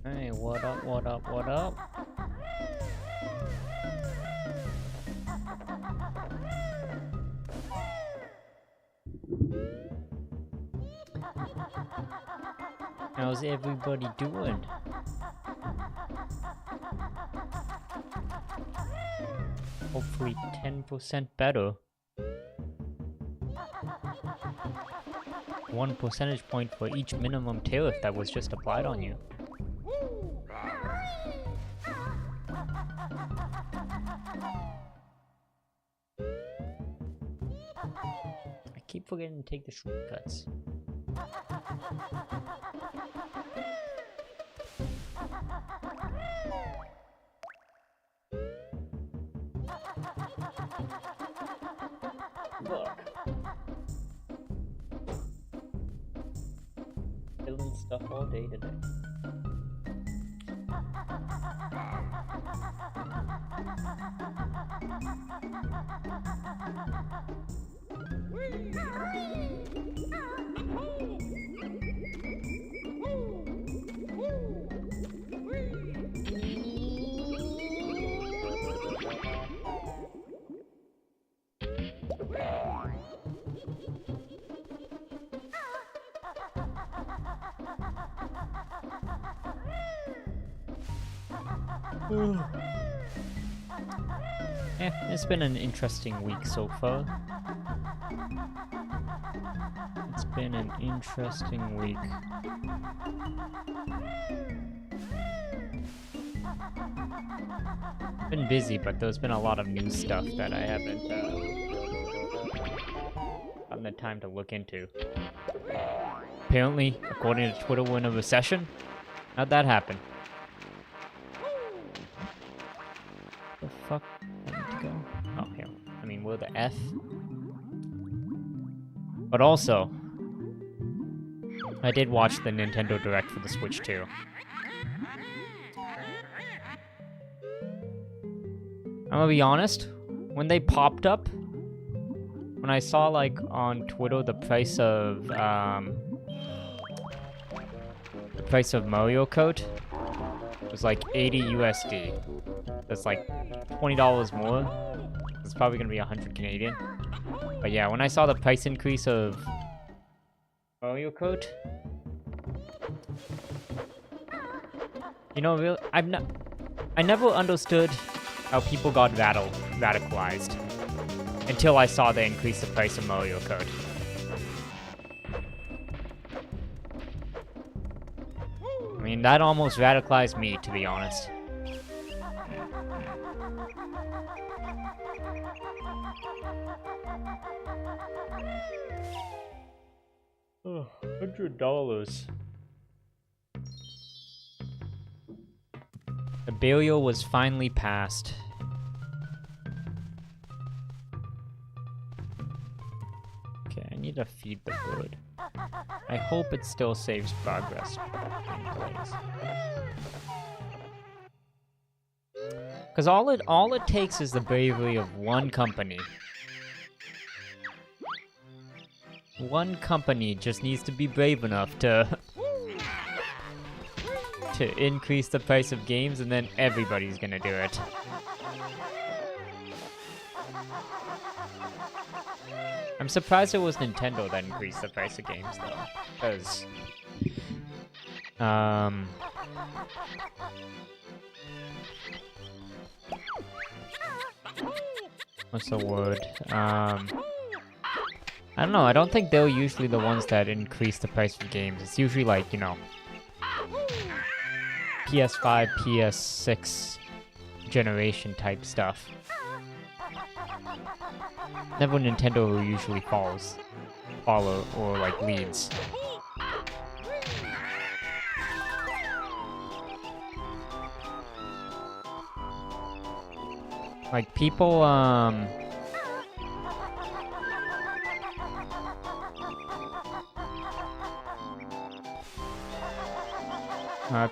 Hey, what up, what up, what up? How's everybody doing? Hopefully 10% better. 1 percentage point for each minimum tariff that was just applied on you. I keep forgetting to take the shortcuts. Look. Building stuff all day today. Yeah, it's been an interesting week so far. It's been an interesting week. Been busy, but there's been a lot of new stuff that I haven't gotten the time to look into. Apparently, according to Twitter, we're in a recession. How'd that happen? The fuck? I need to go. Oh, here. I mean, we're the F. But also, I did watch the Nintendo Direct for the Switch too. I'm gonna be honest, when they popped up, when I saw like on Twitter the price of Mario Kart was like 80 USD. That's like $20 more. It's probably gonna be 100 Canadian. But yeah, when I saw the price increase of Mario Kart, you know, really, I never understood how people got radicalized until I saw they increase the price of Mario Kart. I mean, that almost radicalized me, to be honest. Oh, $100. The burial was finally passed. Okay, I need to feed the bird. I hope it still saves progress in place. Because all it takes is the bravery of one company. One company just needs to be brave enough to increase the price of games, and then everybody's gonna do it. I'm surprised it was Nintendo that increased the price of games, though, because what's the word? I don't know, I don't think they're usually the ones that increase the price of games. It's usually like, you know, PS5, PS6 generation type stuff. Never Nintendo who usually follow or like leads. Like people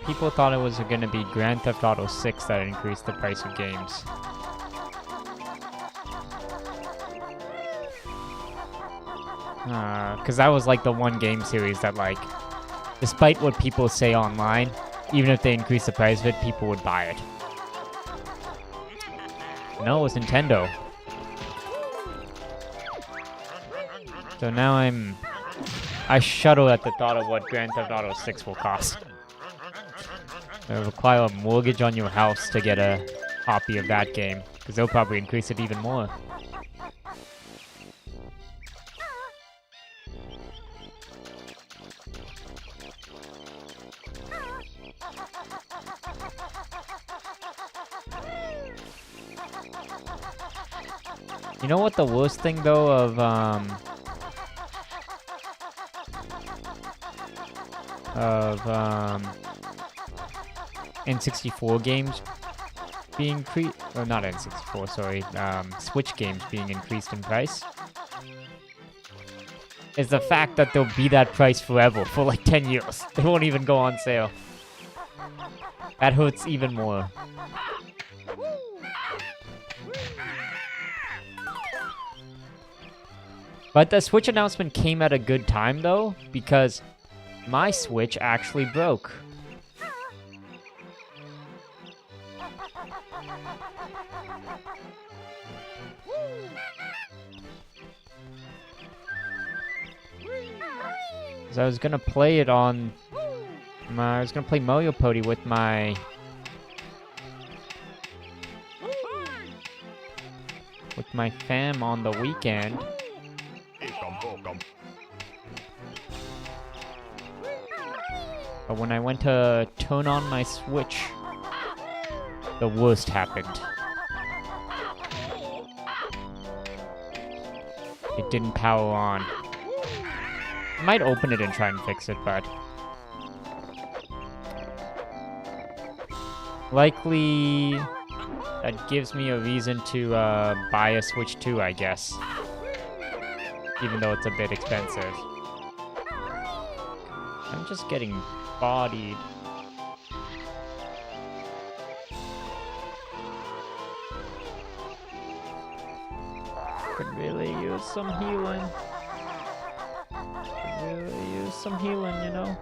People thought it was going to be Grand Theft Auto 6 that increased the price of games. Because that was like the one game series that, like, despite what people say online, even if they increase the price of it, people would buy it. No, it was Nintendo. So now I shudder at the thought of what Grand Theft Auto 6 will cost. It'll require a mortgage on your house to get a copy of that game, because they'll probably increase it even more. You know what the worst thing though of N64 games being or not N64, sorry, Switch games being increased in price is the fact that they'll be that price forever for like 10 years. They won't even go on sale. That hurts even more. But the Switch announcement came at a good time though, because my Switch actually broke. So I was gonna play it on I was gonna play Mario Party with my fam on the weekend. But when I went to turn on my Switch, the worst happened. It didn't power on. I might open it and try and fix it, but likely that gives me a reason to buy a Switch 2, I guess. Even though it's a bit expensive. I'm just getting bodied. Could really use some healing. Could really use some healing, you know?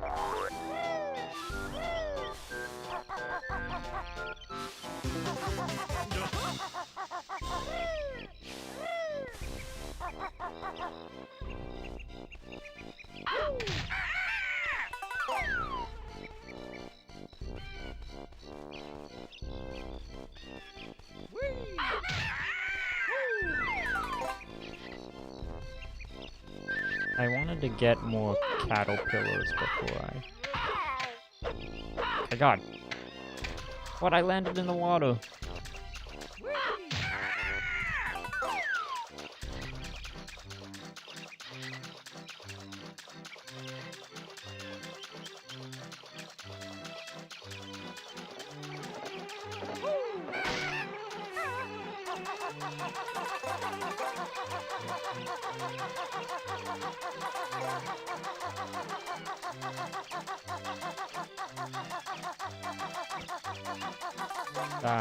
I wanted to get more caterpillars before I... God. What? I landed in the water.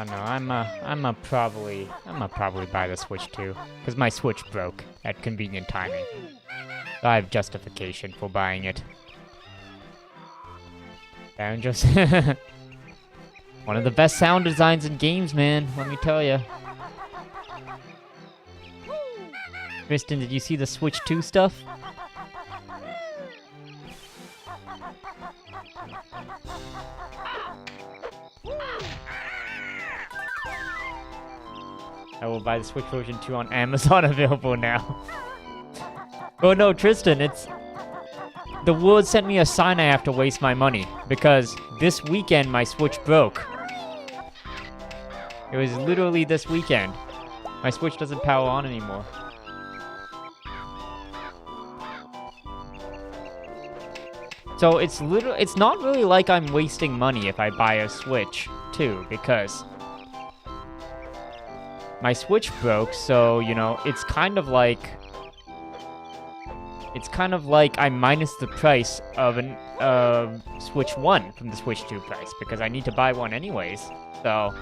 No, I'm probably buy the Switch 2, because my Switch broke at convenient timing. So I have justification for buying it. And just one of the best sound designs in games, man. Let me tell you. Kristen, did you see the Switch 2 stuff? I will buy the Switch version 2 on Amazon, available now. Oh no, Tristan, it's... The world sent me a sign I have to waste my money, because this weekend my Switch broke. It was literally this weekend. My Switch doesn't power on anymore. So it's not really like I'm wasting money if I buy a Switch 2, because my Switch broke, so, you know, it's kind of like it's kind of like I minus the price of an Switch 1 from the Switch 2 price, because I need to buy one anyways, so...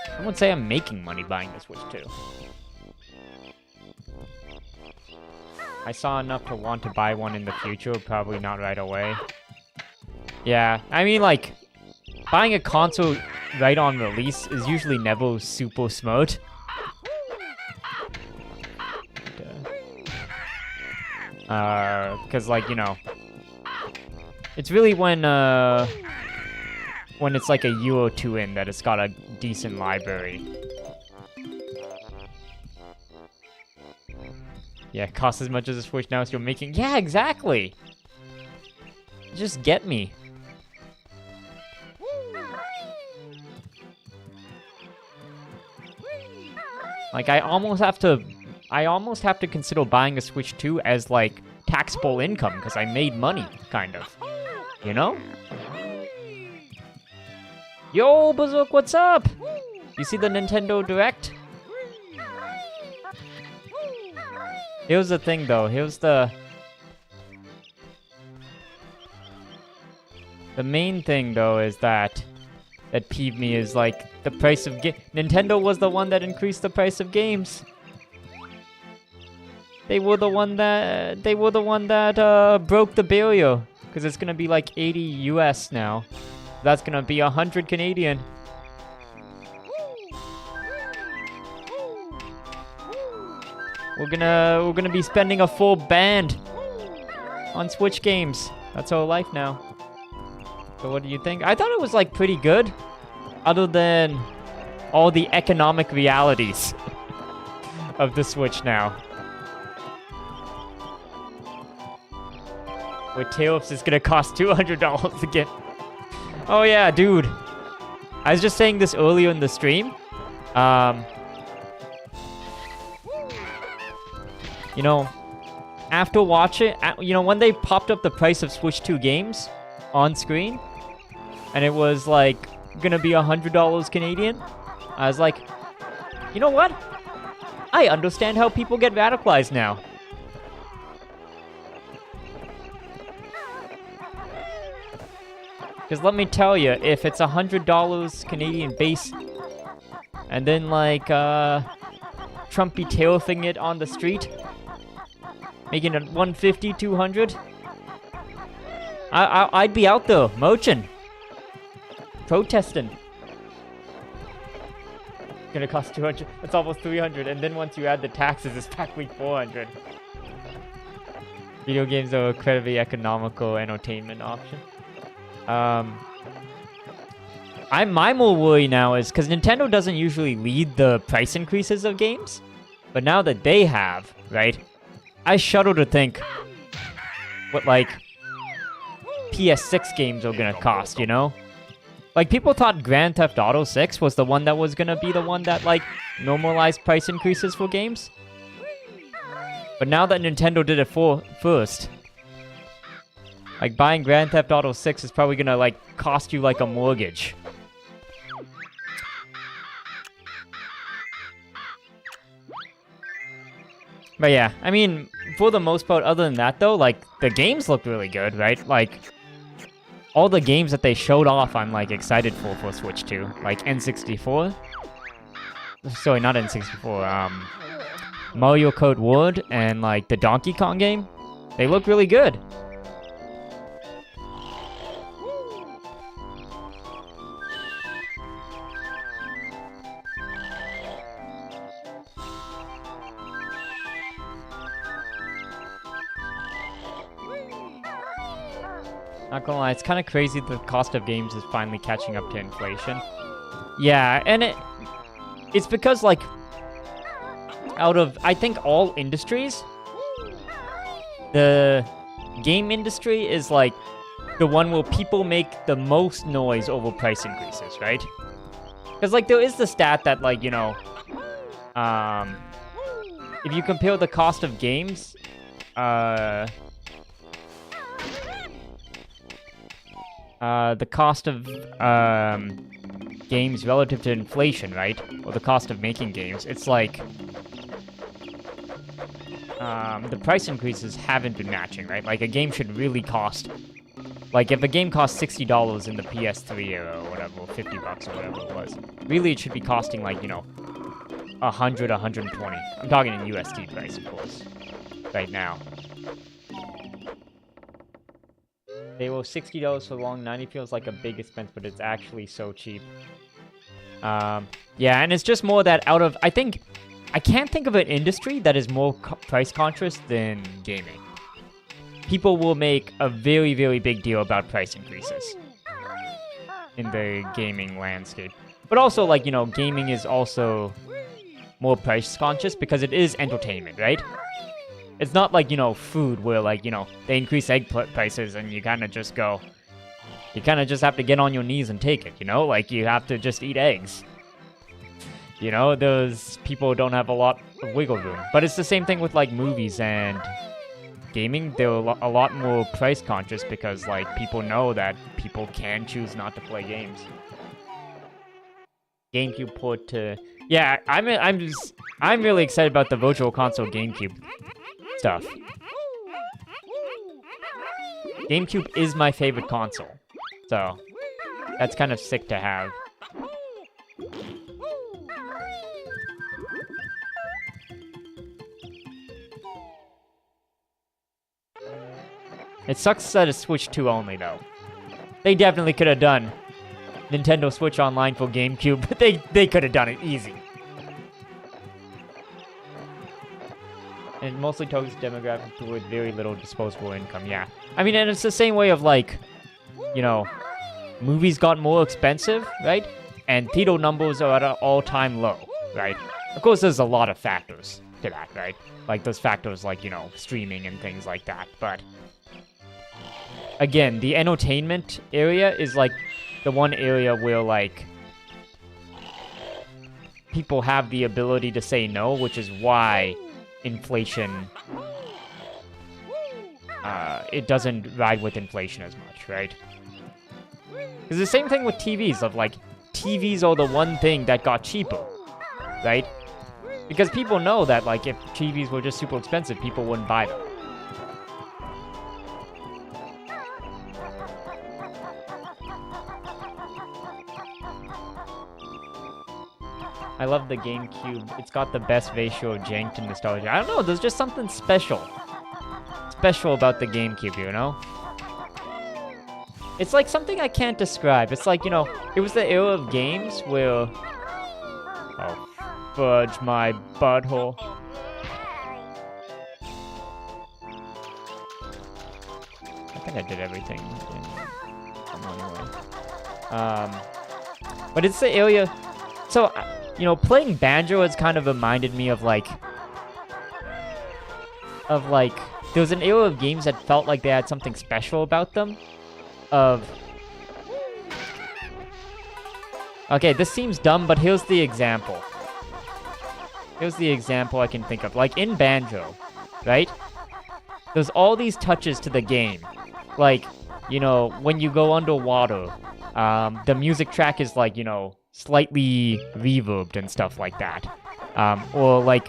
I wouldn't say I'm making money buying the Switch 2. I saw enough to want to buy one in the future, probably not right away. Yeah, I mean, like, buying a console right on release is usually never super smart. Because, like, you know, it's really when it's like a year or two in that it's got a decent library. Yeah, it costs as much as a Switch now as you're making. Yeah, exactly. Just get me. Like, I almost have to consider buying a Switch 2 as, like, taxable income, because I made money, kind of. You know? Yo, Berserk, what's up? You see the Nintendo Direct? Here's the thing, though. Here's the main thing, though, is that peeved me is, like, the price of Nintendo was the one that increased the price of games. They were the one that broke the barrier, because it's gonna be like 80 US now. That's gonna be 100 Canadian. We're gonna be spending a full band on Switch games. That's our life now. So what do you think? I thought it was, like, pretty good, other than all the economic realities of the Switch now. Where tariffs is gonna cost $200 again. Oh yeah, dude. I was just saying this earlier in the stream. You know, after watching, you know, when they popped up the price of Switch 2 games on screen, and it was, like, gonna be $100 Canadian, I was like, you know what? I understand how people get radicalized now. Because let me tell you, if it's $100 Canadian base, and then, like, Trump be tariffing it on the street, making it 150, 200, I'd be out there, moching, protesting. Gonna cost 200, it's almost 300, and then once you add the taxes, it's practically 400. Video games are an incredibly economical entertainment option. My more worry now is, because Nintendo doesn't usually lead the price increases of games, but now that they have, right, I shudder to think what, like, PS6 games are gonna cost, you know? Like, people thought Grand Theft Auto 6 was the one that was gonna be the one that, like, normalized price increases for games. But now that Nintendo did it first, like, buying Grand Theft Auto 6 is probably gonna, like, cost you, like, a mortgage. But yeah, I mean, for the most part, other than that, though, like, the games look really good, right? Like, all the games that they showed off, I'm, like, excited for Switch 2. Like, N64. Sorry, not N64. Mario Kart World and, like, the Donkey Kong game. They look really good. Not gonna lie, it's kind of crazy that the cost of games is finally catching up to inflation. Yeah, and it's because, like, out of, I think, all industries, the game industry is, like, the one where people make the most noise over price increases, right? Because, like, there is the stat that, like, you know, if you compare the cost of games, the cost of games relative to inflation, right? Or the cost of making games. It's like, the price increases haven't been matching, right? Like, a game should really cost... Like, if a game costs $60 in the PS3 era or whatever, or $50 or whatever it was, really it should be costing, like, you know, 100, 120. I'm talking in USD price, of course, right now. They were $60 for long. 90 feels like a big expense, but it's actually so cheap. Yeah, and it's just more that out of... I can't think of an industry that is more price conscious than gaming. People will make a very, very big deal about price increases in the gaming landscape. But also, like, you know, gaming is also more price conscious because it is entertainment, right? It's not like, you know, food where, like, you know, they increase egg prices and you kind of just go... You kind of just have to get on your knees and take it, you know? Like, you have to just eat eggs. You know, those people don't have a lot of wiggle room. But it's the same thing with, like, movies and gaming. They're a lot more price conscious because, like, people know that people can choose not to play games. GameCube port to... Yeah, I'm really excited about the Virtual Console GameCube stuff. GameCube is my favorite console. So, that's kind of sick to have. It sucks that it's Switch 2 only, though. They definitely could have done Nintendo Switch Online for GameCube, but they could have done it easy. And mostly targets demographic with very little disposable income, yeah. I mean, and it's the same way of, like, you know, movies got more expensive, right? And theater numbers are at an all-time low, right? Of course, there's a lot of factors to that, right? Like, those factors like, you know, streaming and things like that, but... Again, the entertainment area is, like, the one area where, like, people have the ability to say no, which is why inflation... it doesn't ride with inflation as much, right? It's the same thing with TVs, of, like, TVs are the one thing that got cheaper, right? Because people know that, like, if TVs were just super expensive, people wouldn't buy them. I love the GameCube. It's got the best ratio of jank to nostalgia. I don't know, there's just something special about the GameCube, you know? It's like something I can't describe. It's like, you know, it was the era of games where... Oh, fudge my butthole. I think I did everything in one way. But it's the area... So, you know, playing Banjo has kind of reminded me of, like... There was an era of games that felt like they had something special about them. Okay, this seems dumb, but here's the example. Here's the example I can think of. Like, in Banjo, right? There's all these touches to the game. Like, you know, when you go underwater, the music track is, like, you know, slightly reverbed and stuff like that. Or, like,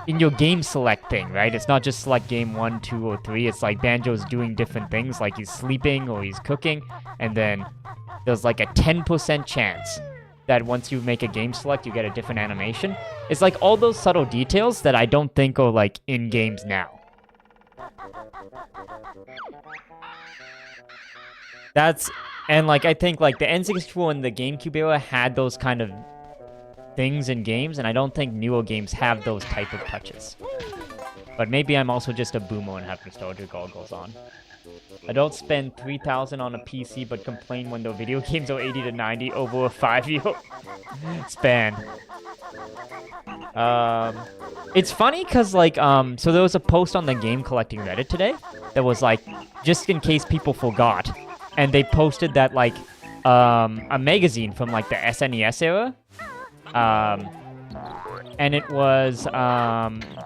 in your game select thing, right? It's not just select game 1, 2, or 3. It's like Banjo's doing different things, like he's sleeping or he's cooking, and then there's like a 10% chance that once you make a game select, you get a different animation. It's like all those subtle details that I don't think are like in games now. And like I think like the N64 and the GameCube era had those kind of things in games, and I don't think newer games have those type of touches. But maybe I'm also just a boomer and have nostalgia goggles on. I don't spend $3,000 on a PC, but complain when the video games are 80 to 90 over a 5-year span. It's funny because, like, so there was a post on the Game Collecting Reddit today that was, like, just in case people forgot. And they posted that, like, a magazine from, like, the SNES era. And it was, the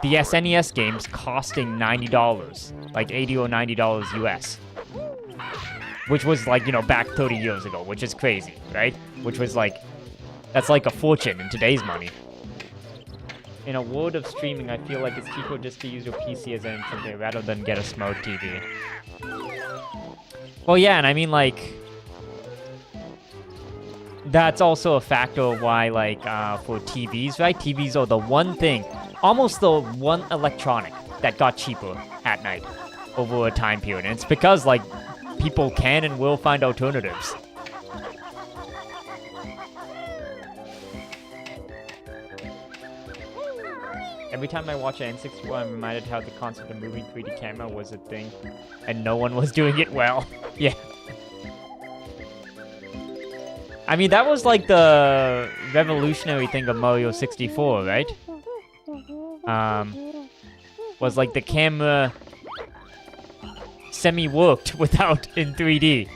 SNES games costing $90, like $80 or $90 US. Which was, like, you know, back 30 years ago, which is crazy, right? Which was, like, that's like a fortune in today's money. in a world of streaming, I feel like it's cheaper just to use your PC as an input rather than get a smart TV. Well, yeah, and I mean, like, that's also a factor of why, like, for TVs, right? TVs are the one thing, almost the one electronic that got cheaper at night over a time period. And it's because, like, people can and will find alternatives. Every time I watch an N64, I'm reminded how the concept of moving 3D camera was a thing, and no one was doing it well. Yeah. I mean, that was like the revolutionary thing of Mario 64, right? Was like the camera semi-worked without in 3D.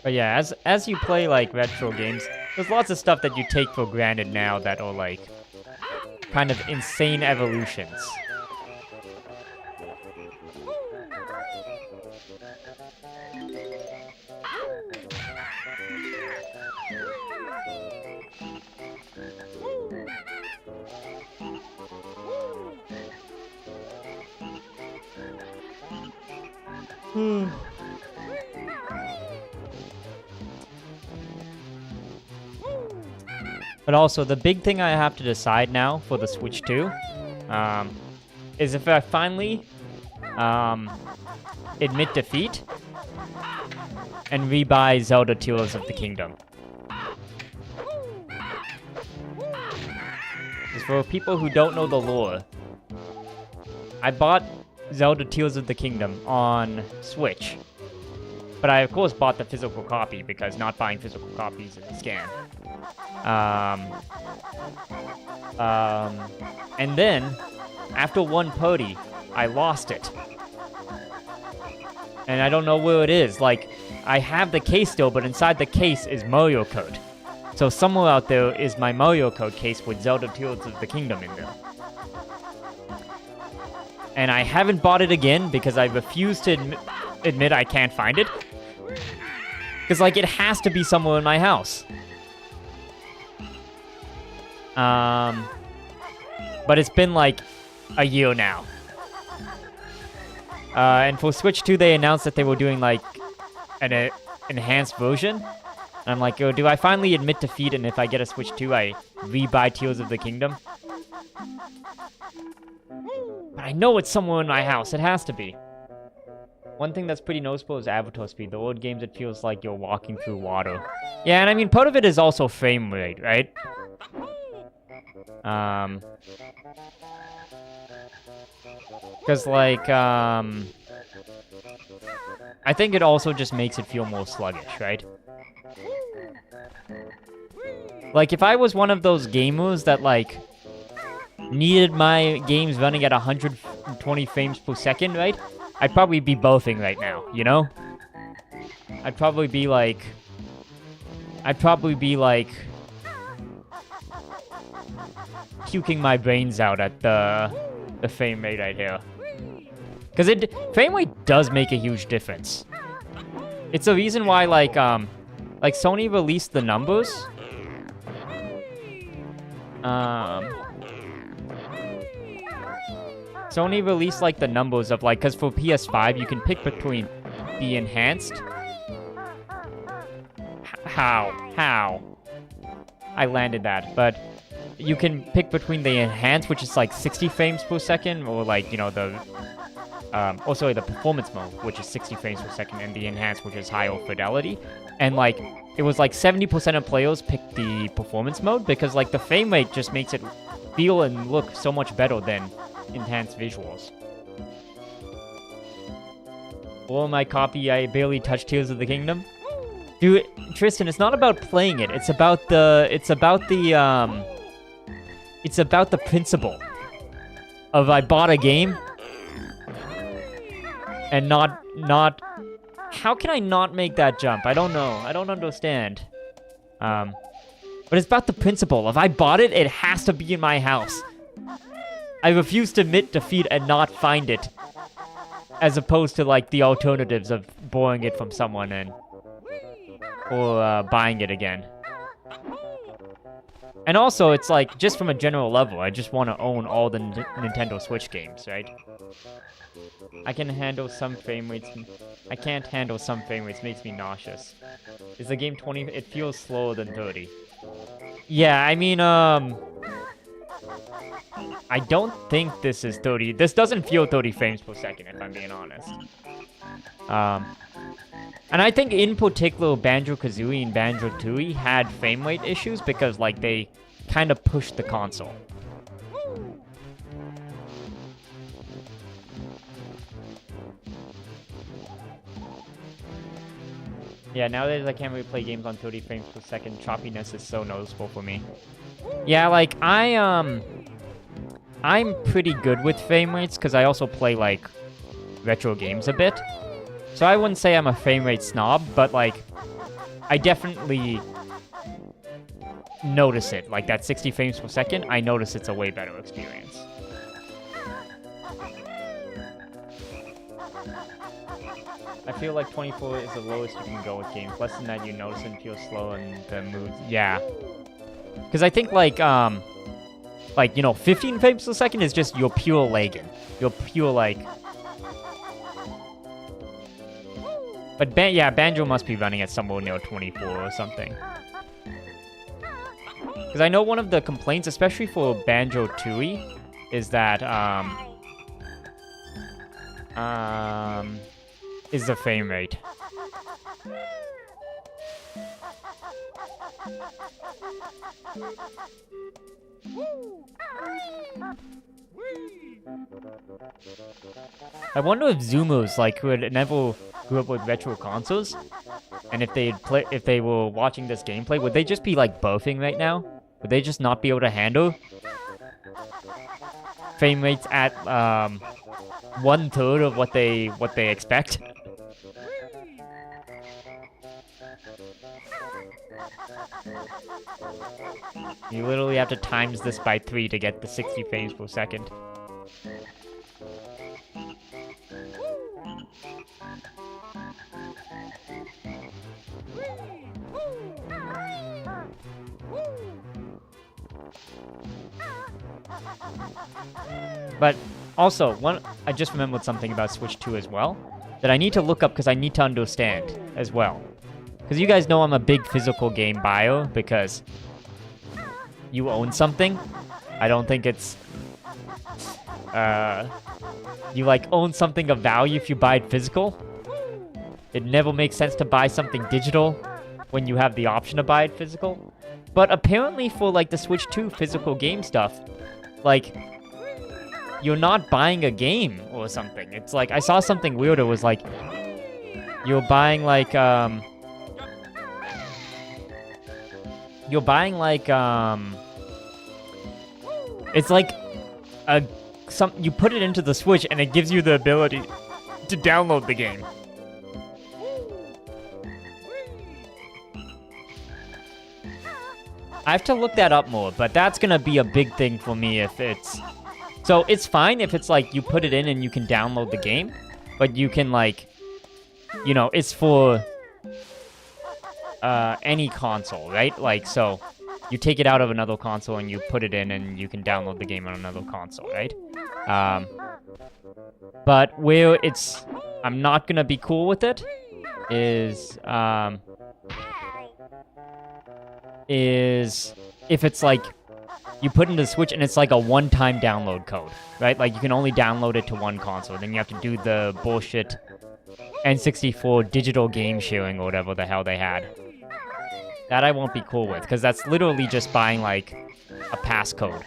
But yeah, as you play, like, retro games, there's lots of stuff that you take for granted now that are, like, kind of insane evolutions. But also, the big thing I have to decide now for the Switch 2 is if I finally admit defeat and rebuy Zelda Tears of the Kingdom. Because for people who don't know the lore, I bought Zelda Tears of the Kingdom on Switch. But I, of course, bought the physical copy because not buying physical copies is a scam. And then, after one party, I lost it. And I don't know where it is. Like, I have the case still, but inside the case is Mario Code. So somewhere out there is my Mario Code case with Zelda Tears of the Kingdom in there. And I haven't bought it again because I refuse to admit I can't find it. Because, like, it has to be somewhere in my house. But it's been, like, a year now. And for Switch 2, they announced that they were doing, like, an enhanced version. And I'm like, oh, do I finally admit defeat, and if I get a Switch 2, I rebuy Tears of the Kingdom? But I know it's somewhere in my house. It has to be. One thing that's pretty noticeable is avatar speed. The old games, it feels like you're walking through water. Yeah, and I mean, part of it is also frame rate, right? Because, like, I think it also just makes it feel more sluggish, right? Like, if I was one of those gamers that, like, needed my games running at 120 frames per second, right? I'd probably be bothing right now, you know? I'd probably be like, puking my brains out at the frame rate right here. Because frame rate does make a huge difference. It's the reason why, like Sony released the numbers. Sony released, like, the numbers of, like, because for PS5, you can pick between the enhanced. How? I landed that, but you can pick between the enhanced, which is, like, 60 frames per second, or, like, you know, the performance mode, which is 60 frames per second, and the enhanced, which is higher fidelity. And, like, it was, like, 70% of players picked the performance mode, because, like, the frame rate just makes it feel and look so much better than enhanced visuals. For my copy, I barely touched Tears of the Kingdom. Dude, Tristan, it's not about playing it. It's about the principle of I bought a game and not. How can I not make that jump? I don't know. I don't understand. But it's about the principle. If I bought it, it has to be in my house. I refuse to admit defeat and not find it. As opposed to, like, the alternatives of borrowing it from someone and... or buying it again. And also, it's like, just from a general level, I just want to own all the Nintendo Switch games, right? I can handle some frame rates. I can't handle some frame rates. Makes me nauseous. Is the game 20? It feels slower than 30. Yeah, I mean, I don't think this is 30. This doesn't feel 30 frames per second, if I'm being honest. And I think in particular, Banjo-Kazooie and Banjo-Tooie had frame rate issues because, like, they kind of pushed the console. Yeah, nowadays I can't really play games on 30 frames per second. Choppiness is so noticeable for me. Yeah, like, I'm pretty good with frame rates because I also play, like, retro games a bit. So I wouldn't say I'm a frame rate snob, but, like, I definitely notice it. Like, that 60 frames per second, I notice it's a way better experience. I feel like 24 is the lowest you can go with games. Less than that, you notice and feel slow in the mood. Yeah. Because I think, like, you know, 15 frames per second is just your pure lagging. Your pure, like... But, yeah, Banjo must be running at somewhere near 24 or something. Because I know one of the complaints, especially for Banjo-Tooie, is that, is the frame rate. I wonder if Zoomers, like, who had never grew up with retro consoles, and if they were watching this gameplay, would they just be, like, buffing right now? Would they just not be able to handle frame rates at, 1/3 of what they expect? You literally have to times this by 3 to get the 60 frames per second. But also, I just remembered something about Switch 2 as well that I need to look up because I need to understand as well. Because you guys know I'm a big physical game buyer because you own something. I don't think it's... you, like, own something of value if you buy it physical. It never makes sense to buy something digital when you have the option to buy it physical. But apparently for, like, the Switch 2 physical game stuff, like, you're not buying a game or something. It's like, I saw something weird. It was like, you're buying, like, it's like you put it into the Switch and it gives you the ability to download the game. I have to look that up more, but that's gonna be a big thing for me if it's... So it's fine if it's like you put it in and you can download the game, but you can, like, you know, it's for any console, right? Like, so you take it out of another console and you put it in and you can download the game on another console, right? But where I'm not gonna be cool with it is if it's like you put into the Switch and it's like a one-time download code, right? Like you can only download it to one console. Then you have to do the bullshit N64 digital game sharing or whatever the hell they had. That I won't be cool with, because that's literally just buying, like, a passcode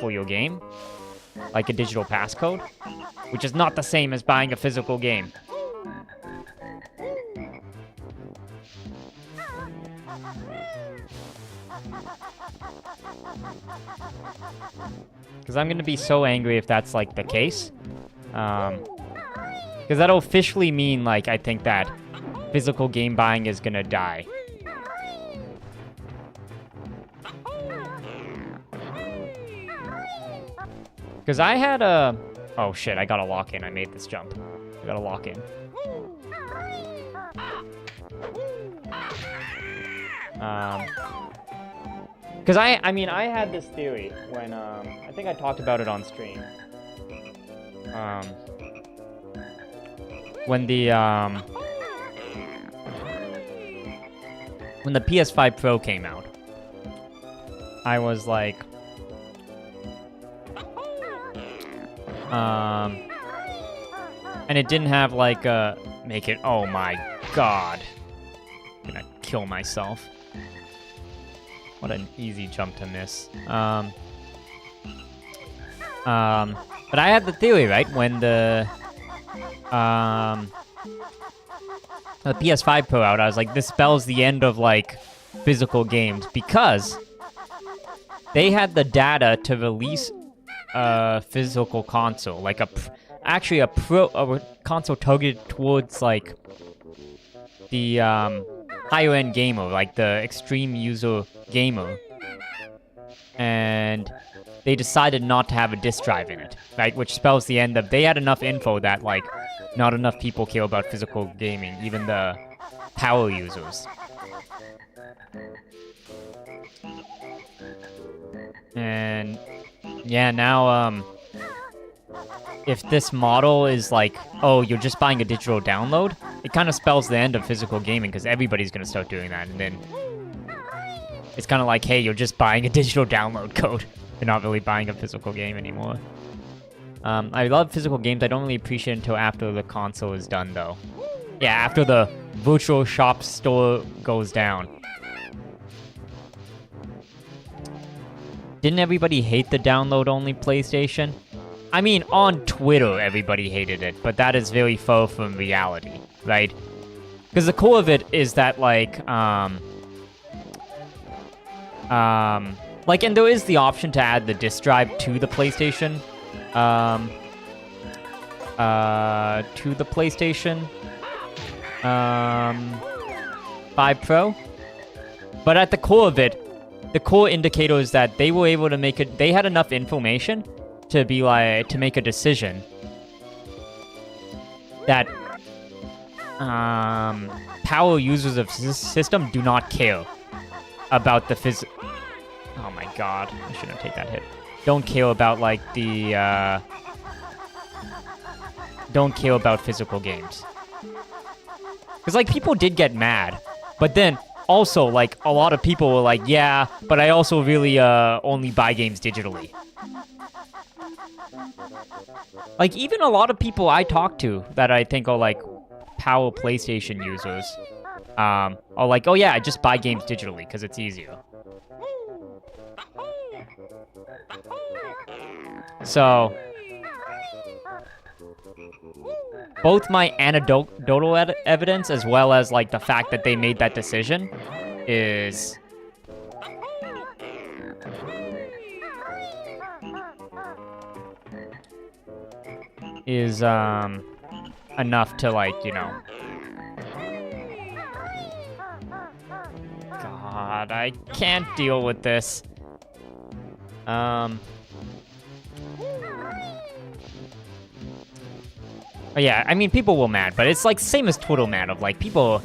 for your game. Like a digital passcode, which is not the same as buying a physical game. Because I'm going to be so angry if that's, like, the case. Because that'll officially mean, like, I think that physical game buying is going to die. Because I had a... Oh, shit, I gotta lock in. I made this jump. I gotta lock in. Because I mean, I had this theory when, I think I talked about it on stream. When the PS5 Pro came out, I was like, and it didn't have like make it, oh my god. I'm gonna kill myself. What an easy jump to miss. But I had the theory, right? When the PS5 Pro out, I was like, this spells the end of, like, physical games, because they had the data to release a physical console, like a console targeted towards, like, the, higher-end gamer, like the extreme user gamer. And they decided not to have a disk drive in it, right? Which spells the end of... They had enough info that, like, not enough people care about physical gaming, even the power users. And, yeah, now, if this model is like, oh, you're just buying a digital download, it kind of spells the end of physical gaming, because everybody's going to start doing that, and then it's kind of like, hey, you're just buying a digital download code. You're not really buying a physical game anymore. I love physical games. I don't really appreciate it until after the console is done, though. Yeah, after the virtual shop store goes down. Didn't everybody hate the download-only PlayStation? I mean, on Twitter, everybody hated it, but that is very far from reality, right? Because the core of it is that, like, and there is the option to add the disk drive to the PlayStation, to the PlayStation, 5 Pro. But at the core of it, the core indicator is that they were able to make it, they had enough information to be like, to make a decision that, power users of this system do not care about the oh my god, I shouldn't take that hit. Don't care about, like, the, don't care about physical games. Because, like, people did get mad, but then, also, like, a lot of people were like, yeah, but I also really, only buy games digitally. Like, even a lot of people I talk to that I think are, like, power PlayStation users, are like, oh yeah, I just buy games digitally, because it's easier. So, both my anecdotal evidence as well as, like, the fact that they made that decision is... enough to, like, you know... God, I can't deal with this. Oh, yeah, I mean, people were mad, but it's, like, same as Twitter mad of, like, people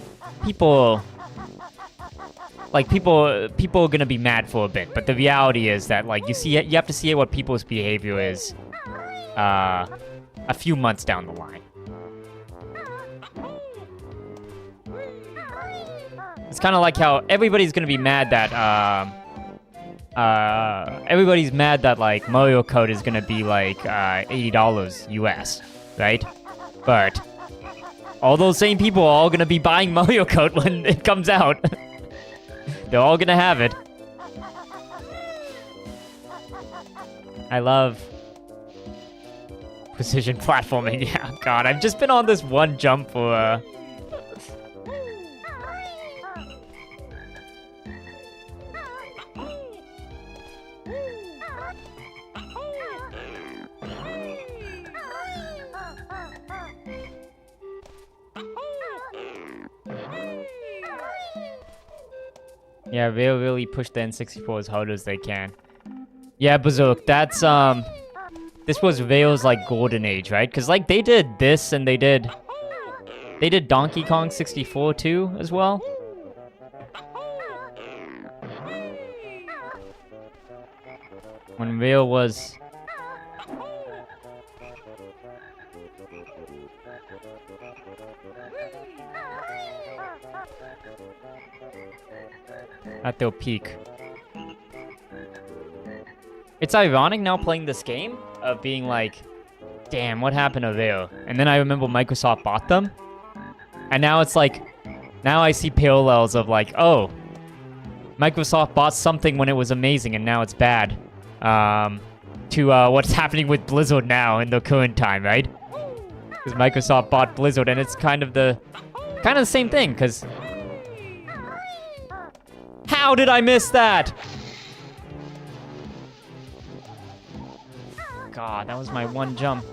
are gonna be mad for a bit, but the reality is that, like, you have to see what people's behavior is, a few months down the line. It's kind of like how everybody's gonna be mad that, everybody's mad that, like, Mario Kart is gonna be, like, $80 US, right? But all those same people are all gonna be buying Mario Kart when it comes out. They're all gonna have it. I love precision platforming. Yeah, God, I've just been on this one jump for, Yeah, they'll really push the N64 as hard as they can. Yeah, Berserk, that's this was Veil's like golden age, right? Because like they did this and they did Donkey Kong 64 too as well. When Veil was at their peak. It's ironic now playing this game of being like, damn, what happened to Veil? And then I remember Microsoft bought them. And now it's like, now I see parallels of like, oh, Microsoft bought something when it was amazing and now it's bad. To what's happening with Blizzard now in the current time, right? Because Microsoft bought Blizzard and it's kind of the same thing, because... How did I miss that? God, that was my one jump.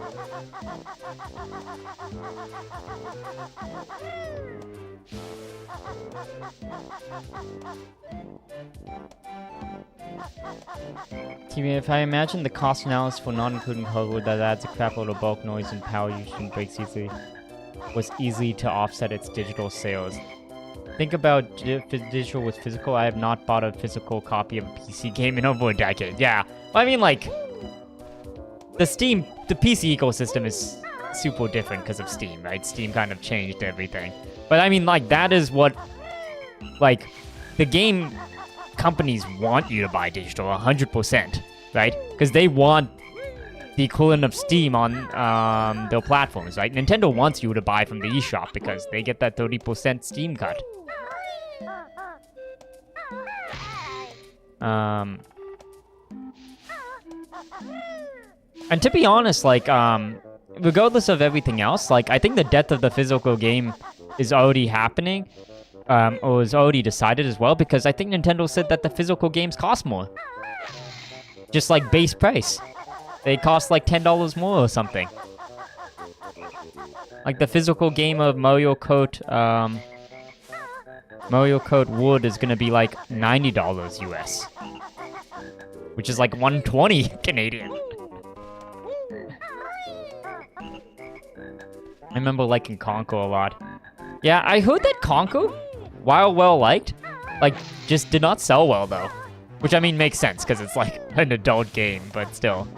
TV, if I imagine the cost analysis for not including hardware that adds a crap load of bulk noise and power usage and breaks easily was easy to offset its digital sales. Think about digital with physical. I have not bought a physical copy of a PC game in over a decade. Yeah, well, I mean, like, the PC ecosystem is super different because of Steam, right? Steam kind of changed everything. But I mean, like, that is what, like, the game companies want you to buy digital 100%, right? Because they want the equivalent of Steam on their platforms, right? Nintendo wants you to buy from the eShop because they get that 30% Steam cut. And to be honest, like, regardless of everything else, like, I think the death of the physical game is already happening, or is already decided as well, because I think Nintendo said that the physical games cost more. Just like base price. They cost like $10 more or something. Like the physical game of Mario Kart Wood is gonna be like $90 US. Which is like 120 Canadian. I remember liking Conker a lot. Yeah, I heard that Conker, while well liked, like, just did not sell well though. Which, I mean, makes sense, because it's like an adult game, but still.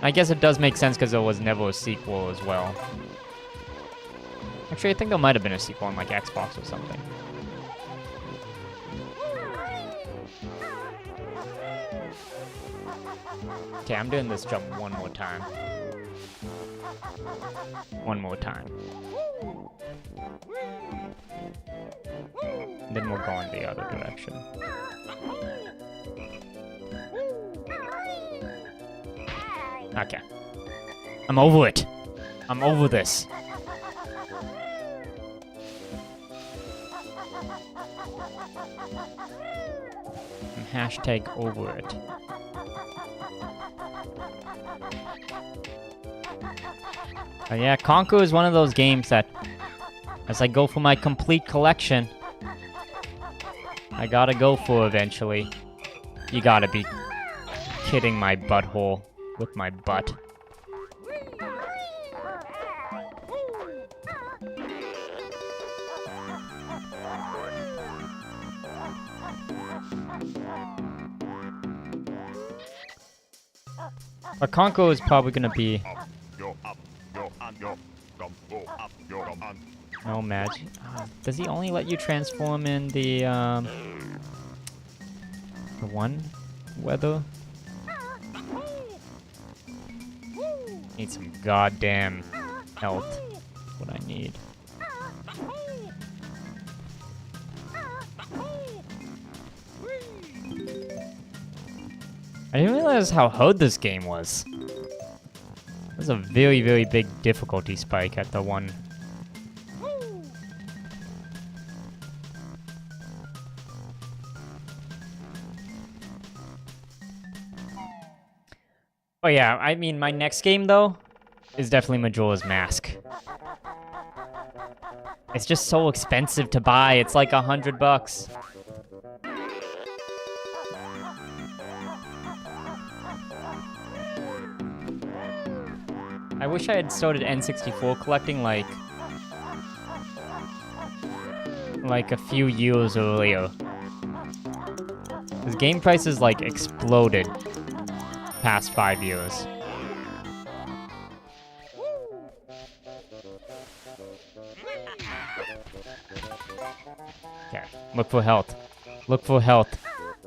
I guess it does make sense because there was never a sequel as well. Actually, I think there might have been a sequel on like Xbox or something. Okay, I'm doing this jump one more time. One more time. And then we'll go in the other direction. Okay. I'm over it. I'm over this. I'm hashtag over it. Yeah, Conker is one of those games that, as I go for my complete collection, I gotta go for eventually. You gotta be kidding my butthole with my butt. But Conker is probably gonna be... No magic. Does he only let you transform in the one weather? Need some goddamn health. That's what I need. I didn't realize how hard this game was. There's a very, very big difficulty spike at the one. Oh yeah, I mean, my next game, though, is definitely Majora's Mask. It's just so expensive to buy. It's like $100. I wish I had started N64 collecting like a few years earlier. Because game prices like exploded past 5 years. Okay, look for health. Look for health.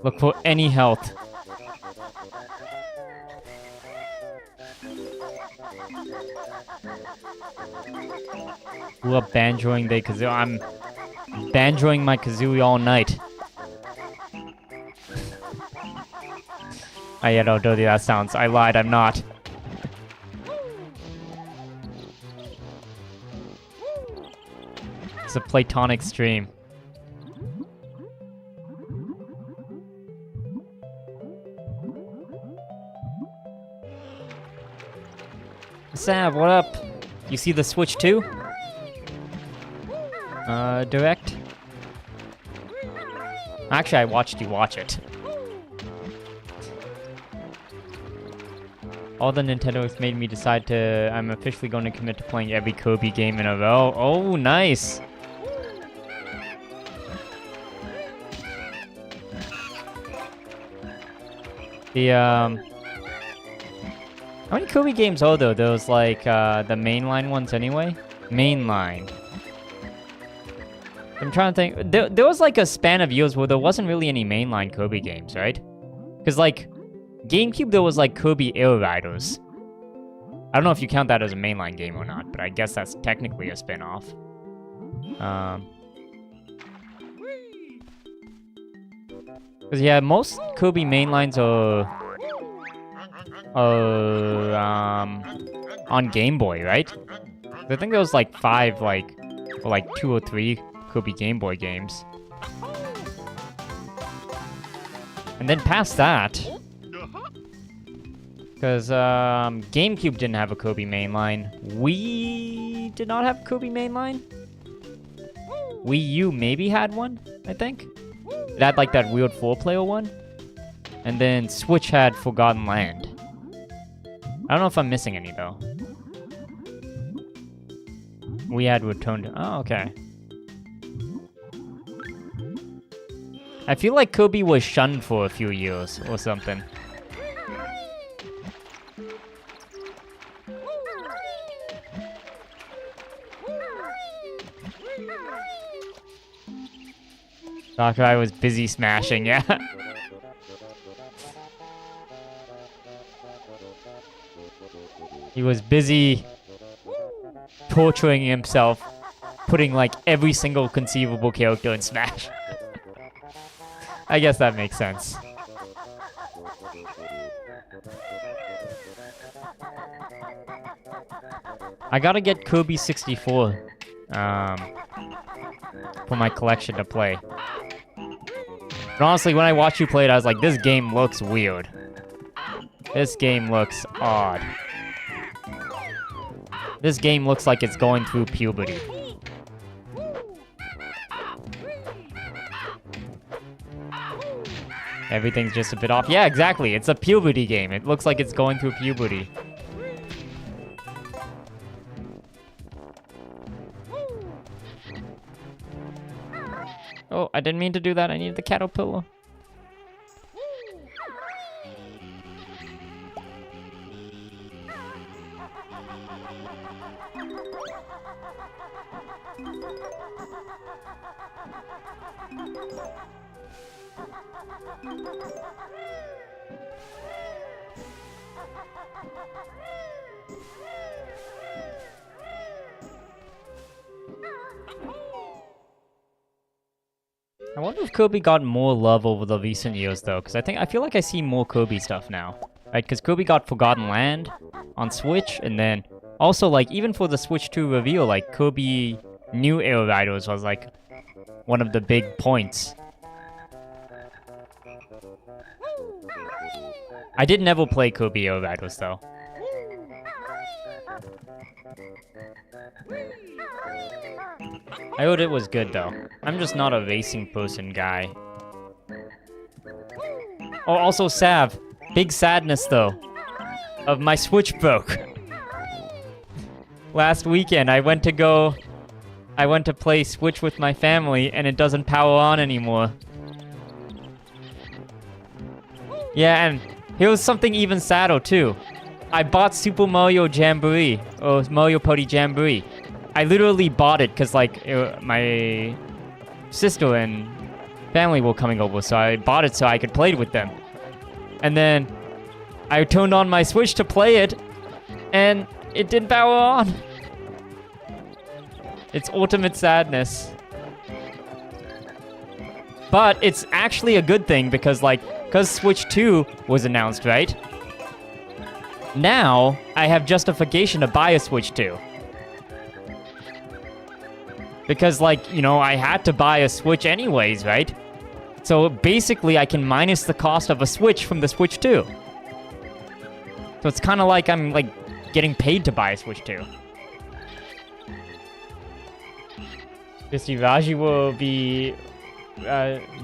Look for any health. Grew up banjoing the kazoo. I'm banjoing my kazooie all night. I don't know how dirty that sounds. I lied, I'm not. It's a platonic stream. Sav, what up? You see the Switch too? Direct? Actually, I watched you watch it. All the Nintendo's made me decide I'm officially going to commit to playing every Kirby game in a row. Oh, nice! How many Kirby games are there? Those, like, the mainline ones anyway? Mainline. I'm trying to think. There was, like, a span of years where there wasn't really any mainline Kirby games, right? Because, like, GameCube, there was, like, Kirby Air Riders. I don't know if you count that as a mainline game or not, but I guess that's technically a spin-off. Because, yeah, most Kirby mainlines are on Game Boy, right? I think there was like 5, or 2 or 3 Kirby Game Boy games. And then past that, because GameCube didn't have a Kirby mainline. Wii did not have Kirby mainline. Wii U maybe had one, I think. It had like that weird 4-player one. And then Switch had Forgotten Land. I don't know if I'm missing any, though. We had returned... Oh, okay. I feel like Kirby was shunned for a few years or something. Doctor, I was busy smashing, yeah. He was busy torturing himself, putting like every single conceivable character in Smash. I guess that makes sense. I gotta get Kirby 64 for my collection to play. But honestly, when I watched you play it, I was like, this game looks weird. This game looks odd. This game looks like it's going through puberty. Everything's just a bit off. Yeah, exactly. It's a puberty game. It looks like it's going through puberty. Oh, I didn't mean to do that. I needed the caterpillar. I wonder if Kirby got more love over the recent years, though, because I feel like I see more Kirby stuff now, right? Because Kirby got Forgotten Land on Switch, and then also, like, even for the Switch 2 reveal, like, Kirby New Air Riders was, like, one of the big points. I did never play Kirby Air Riders, though. I heard it was good, though. I'm just not a racing person guy. Oh, also Sav. Big sadness, though. Of my Switch broke. last weekend. I went to play Switch with my family, and it doesn't power on anymore. Yeah, and here's something even sadder, too. I bought Super Mario Jamboree, or Mario Party Jamboree. I literally bought it because, like, my sister and family were coming over, so I bought it so I could play it with them. And then I turned on my Switch to play it, and it didn't power on. It's ultimate sadness. But it's actually a good thing because, like, because Switch 2 was announced, right? Now, I have justification to buy a Switch 2. Because, like, you know, I had to buy a Switch anyways, right? So basically, I can minus the cost of a Switch from the Switch 2. So it's kind of like I'm, like, getting paid to buy a Switch 2. Christy Raji will be...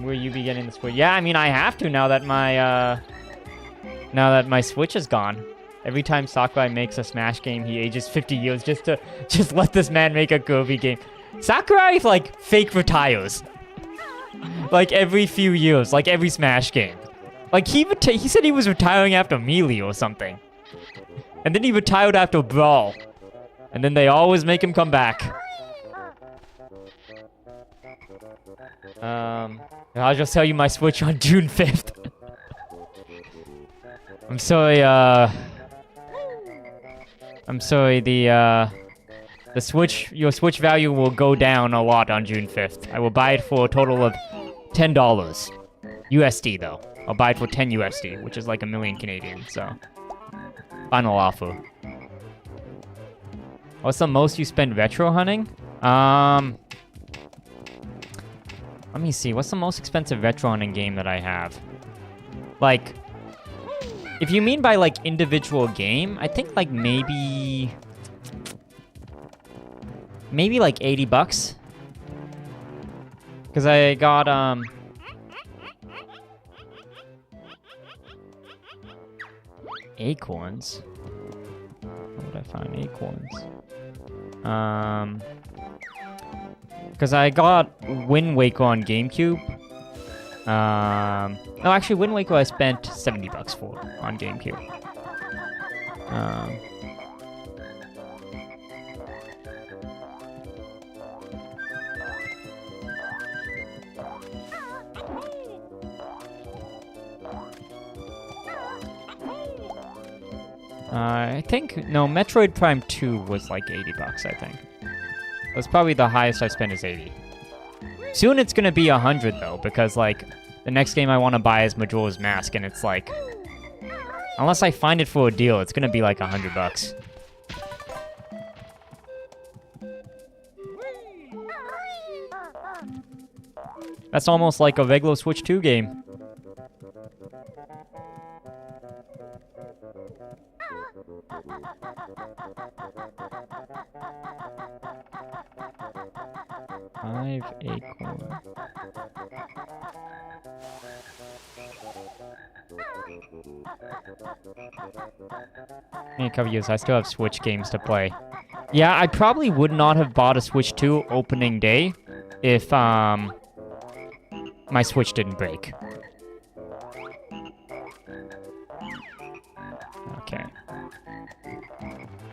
will you be getting the Switch? Yeah, I mean, I have to now that my Switch is gone. Every time Sakurai makes a Smash game, he ages 50 years just to let this man make a Kirby game. Sakurai, like, fake retires. Like, every few years, like every Smash game. Like, he said he was retiring after Melee or something. And then he retired after Brawl. And then they always make him come back. I'll just tell you my Switch on June 5th. I'm sorry, your Switch value will go down a lot on June 5th. I will buy it for a total of $10. USD, though. I'll buy it for 10 USD, which is like $1 million Canadian, so... Final offer. What's the most you spend retro hunting? Let me see. What's the most expensive retro hunting game that I have? Like... If you mean by, like, individual game, I think, like, maybe like $80. Because I got, acorns. Where would I find acorns? Because I got Wind Waker on GameCube. No, actually, Wind Waker I spent $70 for on GameCube. I think, no, Metroid Prime 2 was like $80, I think. That's probably the highest I spent is 80. Soon it's gonna be 100 though, because like, the next game I want to buy is Majora's Mask, and it's like, unless I find it for a deal, it's gonna be like $100. That's almost like a regular Switch 2 game. Five acorn. In a couple years, I still have Switch games to play. Yeah, I probably would not have bought a Switch 2 opening day if my Switch didn't break. Okay.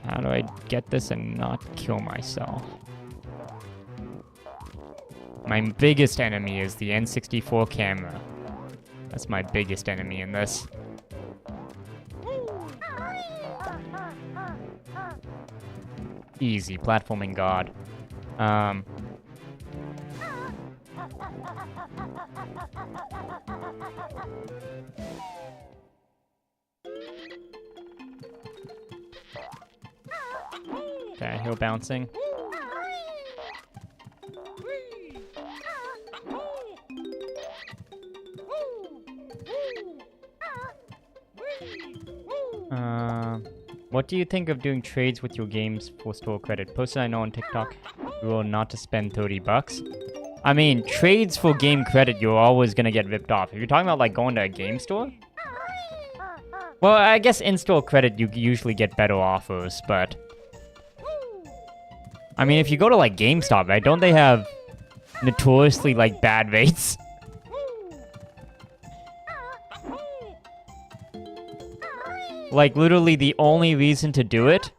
How do I get this and not kill myself? My biggest enemy is the N64 camera. That's my biggest enemy in this. Easy, platforming god. Okay, hill bouncing. What do you think of doing trades with your games for store credit? Person I know on TikTok, rule not to spend $30. I mean, trades for game credit, you're always gonna get ripped off. If you're talking about like going to a game store, well, I guess in-store credit you usually get better offers, but I mean, if you go to, like, GameStop, right? Don't they have notoriously, like, bad rates? Like, literally the only reason to do it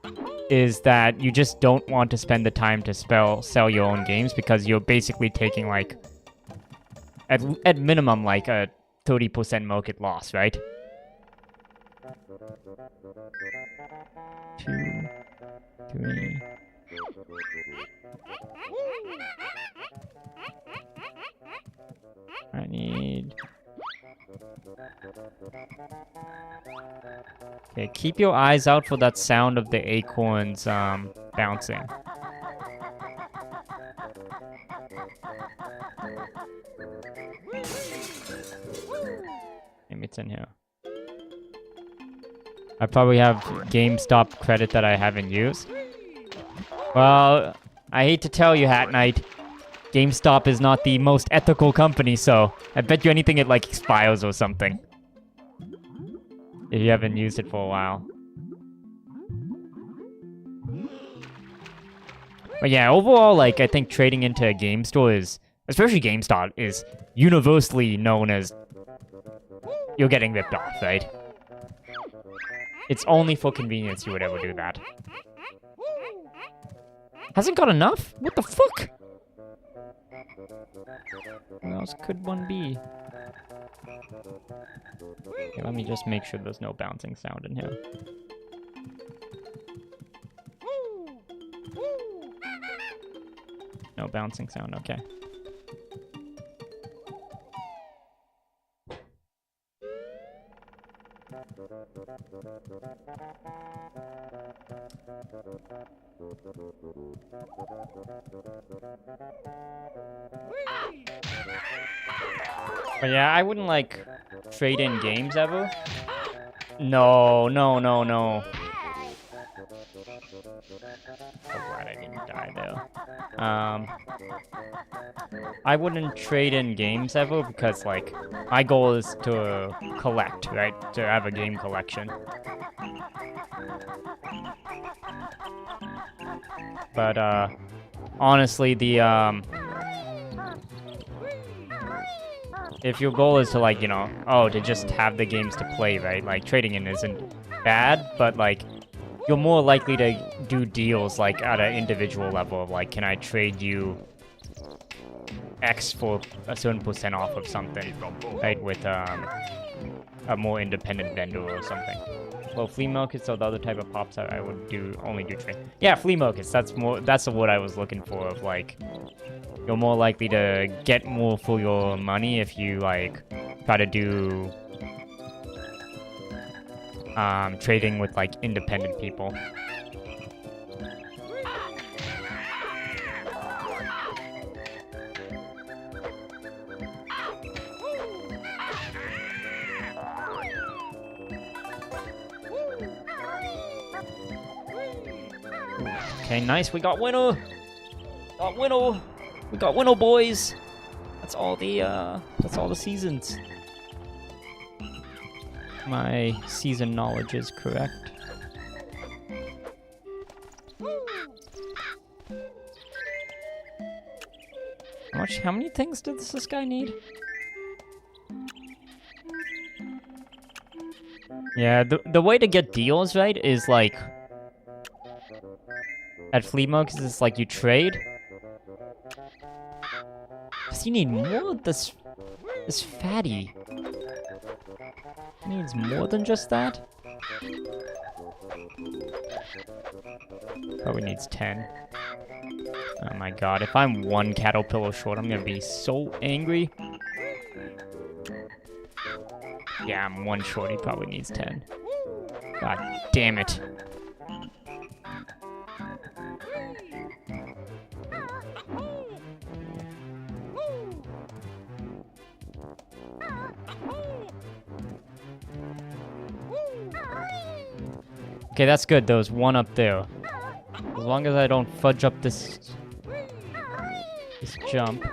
is that you just don't want to spend the time to sell your own games because you're basically taking, like, at minimum, like, a 30% market loss, right? 2, 3... I need... Okay, keep your eyes out for that sound of the acorns bouncing. Maybe it's in here. I probably have GameStop credit that I haven't used. Well, I hate to tell you, Hat Knight, GameStop is not the most ethical company, so I bet you anything it, like, expires or something. If you haven't used it for a while. But yeah, overall, like, I think trading into a game store is, especially GameStop, is universally known as you're getting ripped off, right? It's only for convenience you would ever do that. Hasn't got enough? What the fuck? What else could one be? Okay, let me just make sure there's no bouncing sound in here. No bouncing sound, okay. But yeah, I wouldn't, like, trade in games ever. No. So glad I didn't die there. I wouldn't trade in games ever because, like, my goal is to collect, right? To have a game collection. But, honestly, if your goal is to, like, you know, to just have the games to play, right? Like, trading in isn't bad, but, like, you're more likely to do deals, like, at an individual level of, like, can I trade you X for a certain percent off of something, right? With, a more independent vendor or something. Well, flea markets are the other type of pops I would only do trade. Yeah, flea markets, that's the word I was looking for, of, like, you're more likely to get more for your money if you, like, try to do trading with, like, independent people. Okay, nice. We got winner. We got winner, boys. That's all the seasons. My season knowledge is correct. How many things does this guy need? Yeah, the way to get deals, right, is like at flea markets, it's like you trade. Does he need more? This fatty needs more than just that. Probably needs 10. Oh my god, if I'm one caterpillar short, I'm gonna be so angry. Yeah, I'm one short, he probably needs 10. God damn it. Okay, that's good. There was one up there. As long as I don't fudge up this jump.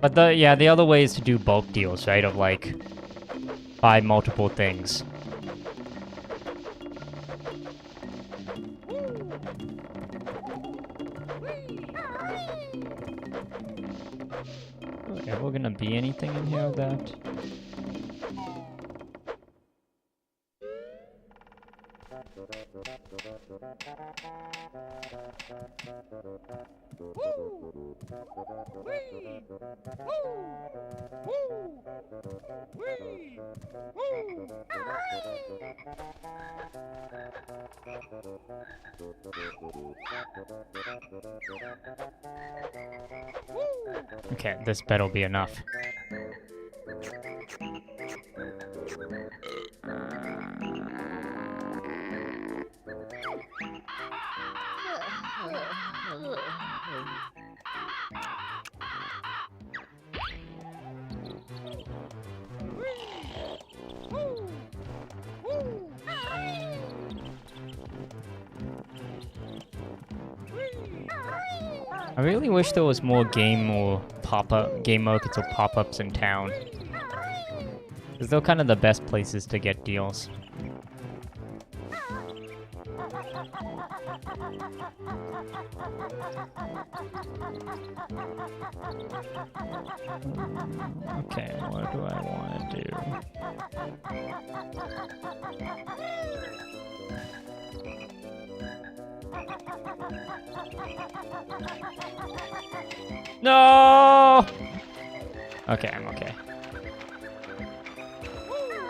But the other way is to do bulk deals, right? Of like buy multiple things. ever gonna be anything in here that... Okay, this better be enough. I really wish there was more game markets or pop-ups in town. Because they're kind of the best places to get deals. Okay, what do I want to do? No! Okay, I'm okay.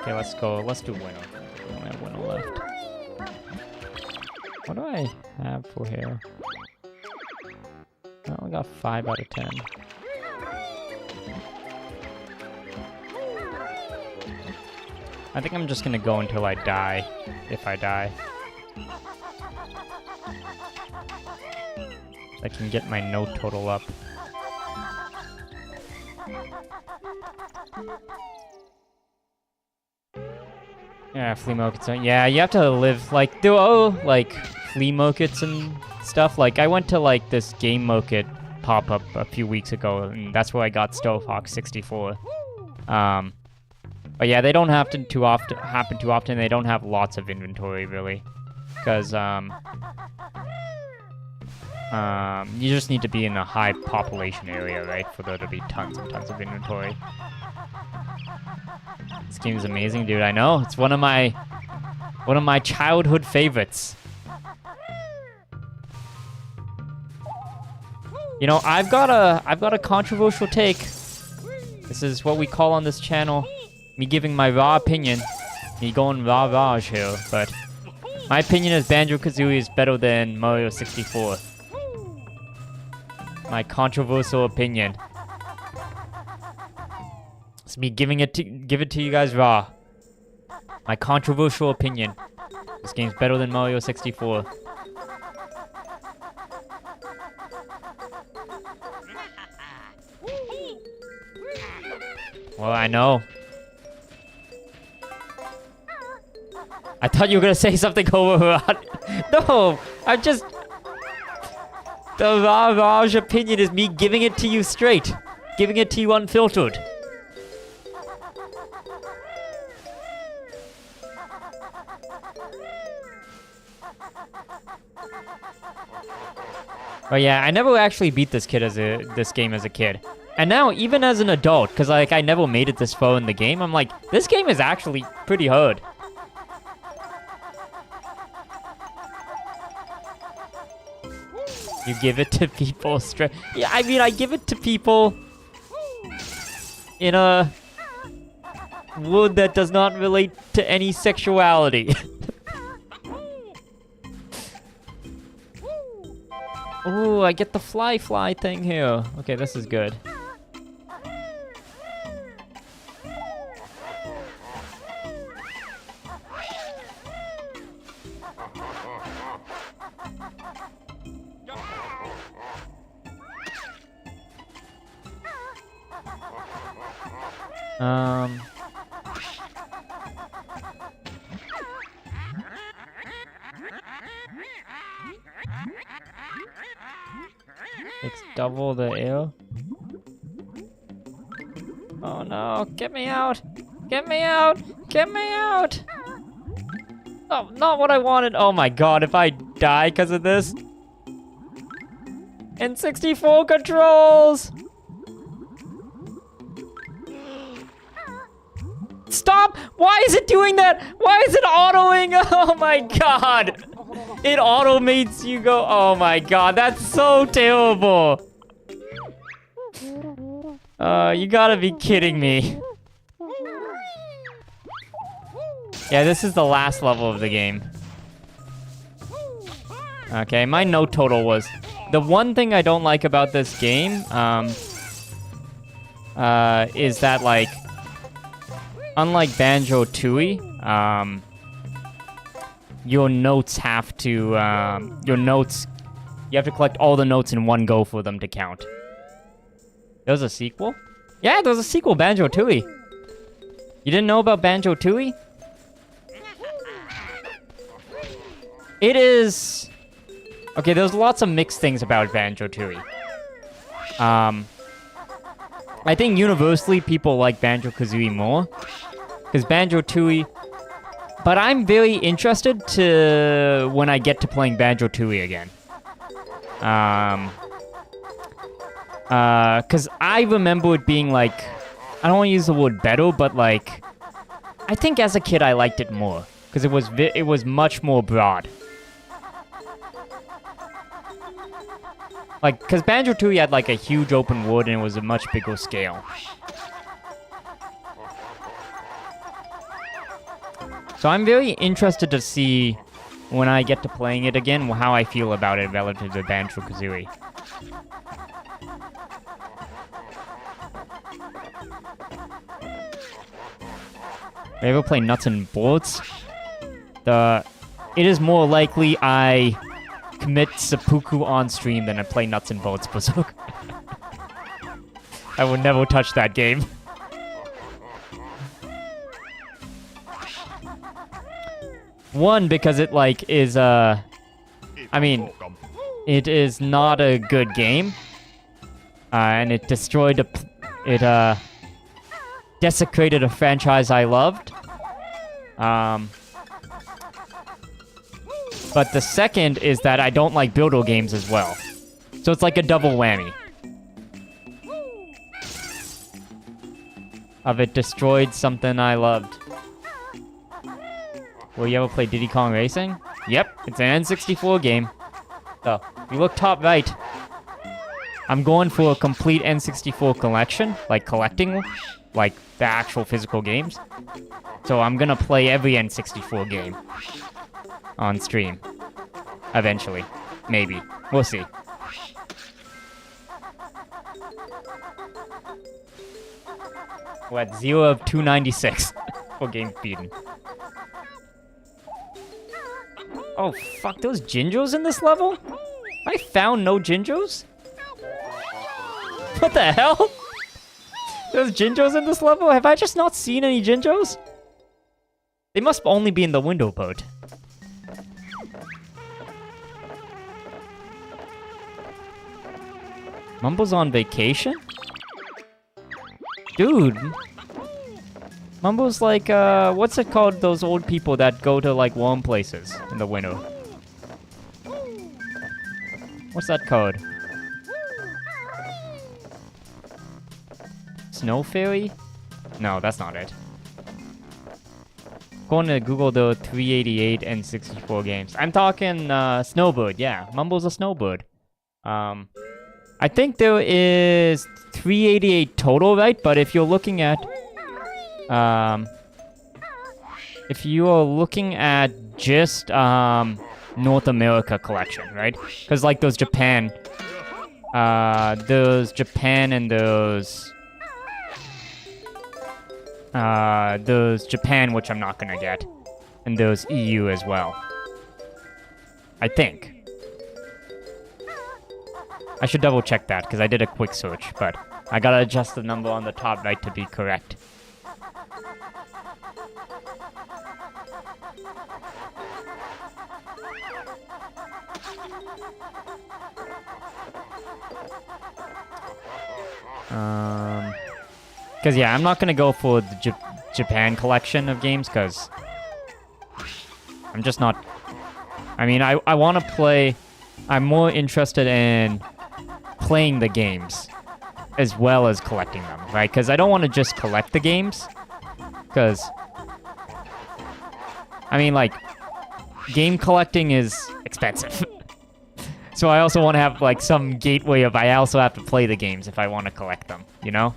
Okay, let's go. Let's do winner. We only have winner left. What do I have for here? I only got 5 out of 10. I think I'm just gonna go until I die, if I die. I can get my note total up. Yeah, flea markets. Yeah, you have to live, like, there are, like, flea markets and stuff. Like, I went to, like, this game market pop-up a few weeks ago, and that's where I got Starhawk 64. But yeah, they don't happen too often. They don't have lots of inventory, really. Because, you just need to be in a high population area, right? For there to be tons and tons of inventory. This game is amazing, dude. I know. It's one of my childhood favorites. You know, I've got a controversial take. This is what we call on this channel me giving my raw opinion. Me going rah-rah here, but my opinion is Banjo-Kazooie is better than Mario 64. My controversial opinion. It's me give it to you guys raw. My controversial opinion. This game's better than Mario 64. Well, I know. I thought you were gonna say something over. No, I'm just... The Raj opinion is me giving it to you straight. Giving it to you unfiltered. But yeah, I never actually beat this game as a kid. And now, even as an adult, because like I never made it this far in the game, I'm like, this game is actually pretty hard. You give it to people straight. Yeah, I mean, I give it to people in a wood that does not relate to any sexuality. Ooh, I get the fly thing here. Okay, this is good. It's double the air. Oh no, get me out! Get me out! Get me out! Oh, not what I wanted. Oh my god, if I die because of this. N64 controls! Stop! Why is it doing that? Why is it autoing? Oh my god! It automates you go. Oh my god, that's so terrible. You gotta be kidding me. Yeah, this is the last level of the game. Okay, my note total was... The one thing I don't like about this game, is that, like, unlike Banjo-Tooie, your notes have to, you have to collect all the notes in one go for them to count. There was a sequel? Yeah, there was a sequel, Banjo-Tooie. You didn't know about Banjo-Tooie? It is... Okay, there's lots of mixed things about Banjo-Tooie. I think universally people like Banjo-Kazooie more. Because Banjo-Tooie... But I'm very interested to... when I get to playing Banjo-Tooie again. Because I remember it being like... I don't want to use the word better, but like... I think as a kid I liked it more. Because it was much more broad. Like, because Banjo-Tooie had, like, a huge open world and it was a much bigger scale. So I'm very interested to see, when I get to playing it again, how I feel about it relative to Banjo-Kazooie. Have you ever played Nuts and Bolts? It is more likely I... commit seppuku on stream than I play Nuts and Bolts Berserk. I would never touch that game. One, because it, like, is, I mean, it is not a good game. And it destroyed desecrated a franchise I loved. But the second is that I don't like builder games as well. So it's like a double whammy. Of it destroyed something I loved. Will you ever play Diddy Kong Racing? Yep, it's an N64 game. So, if you look top right, I'm going for a complete N64 collection. Like, collecting, like, the actual physical games. So I'm gonna play every N64 game. On stream. Eventually. Maybe. We'll see. We're at 0 of 296 for game beaten. Oh, fuck, those Jinjos in this level? I found no Jinjos? What the hell? There's Jinjos in this level? Have I just not seen any Jinjos? They must only be in the window boat. Mumbo's on vacation? Dude. Mumbo's like, what's it called? Those old people that go to, like, warm places in the winter. What's that called? Snow Fairy? No, that's not it. Going to Google the 388 and 64 games. I'm talking, Snowbird, yeah. Mumbo's a snowbird. I think there is 388 total, right? But if you're looking at... if you are looking at just, North America collection, right? Because, like, there's Japan and there's Japan, which I'm not gonna get. And there's EU as well. I think. I should double check that, because I did a quick search, but I gotta adjust the number on the top right to be correct. Because, yeah, I'm not gonna go for the Japan collection of games, because I'm just not... I mean, I want to play... I'm more interested in playing the games as well as collecting them, right? Because I don't want to just collect the games. Because, I mean, like, game collecting is expensive. So I also want to have, like, some gateway of I also have to play the games if I want to collect them, you know?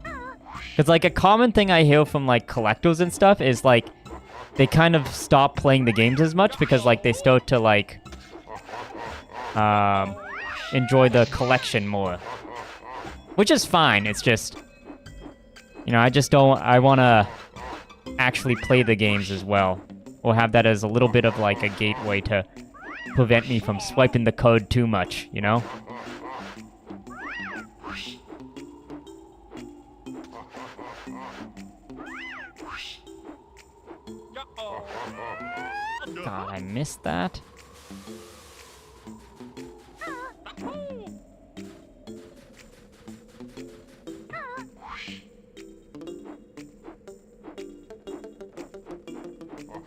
Because, like, a common thing I hear from, like, collectors and stuff is, like, they kind of stop playing the games as much because, like, they start to, like, enjoy the collection more. Which is fine, it's just, you know, I want to actually play the games as well. Or have that as a little bit of, like, a gateway to prevent me from swiping the code too much, you know? God, I missed that.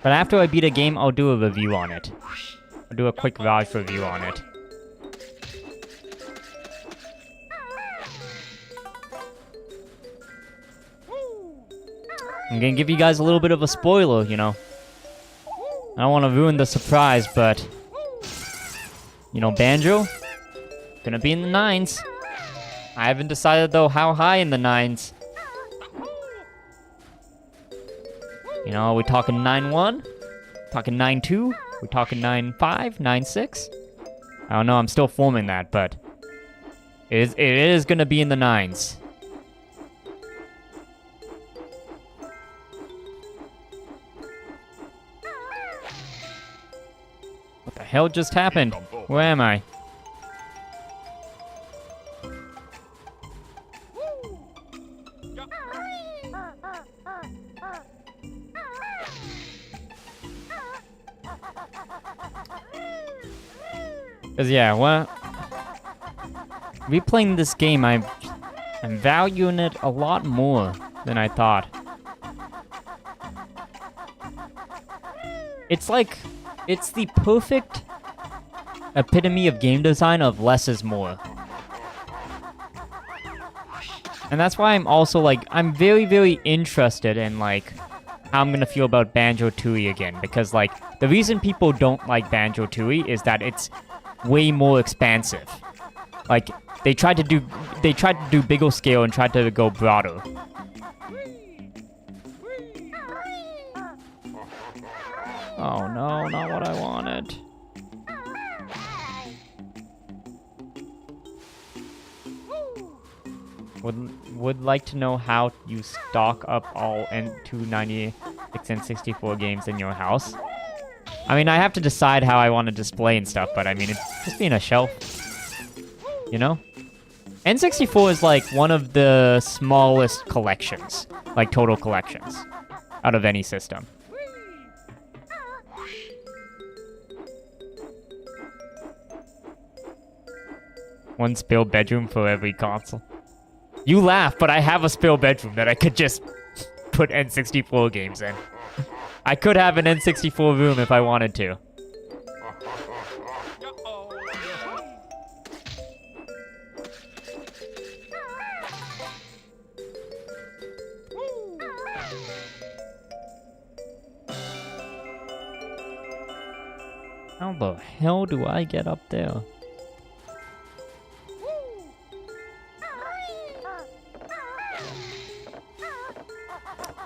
But after I beat a game, I'll do a review on it. I'll do a quick Raj review on it. I'm gonna give you guys a little bit of a spoiler, you know. I don't want to ruin the surprise, but... You know, Banjo? Gonna be in the 9s. I haven't decided, though, how high in the 9s. You know, are we talking 9-1? Talking 9-2? We talking 9-5? 9-6? I don't know, I'm still forming that, but... It is gonna be in the 9s. What the hell just happened? Where am I? Cause yeah, well, replaying this game, I'm valuing it a lot more than I thought. It's like, it's the perfect epitome of game design of less is more. And that's why I'm also like, I'm very, very interested in like, how I'm gonna feel about Banjo-Tooie again. Because like, the reason people don't like Banjo-Tooie is that it's way more expansive. Like, they tried to do bigger scale and tried to go broader. Oh no, not what I wanted. Would like to know how you stock up all N296 and 64 games in your house. I mean, I have to decide how I want to display and stuff, but I mean, it's just being a shelf. You know? N64 is like one of the smallest collections, like total collections, out of any system. One spare bedroom for every console. You laugh, but I have a spare bedroom that I could just put N64 games in. I could have an N64 room if I wanted to. How the hell do I get up there?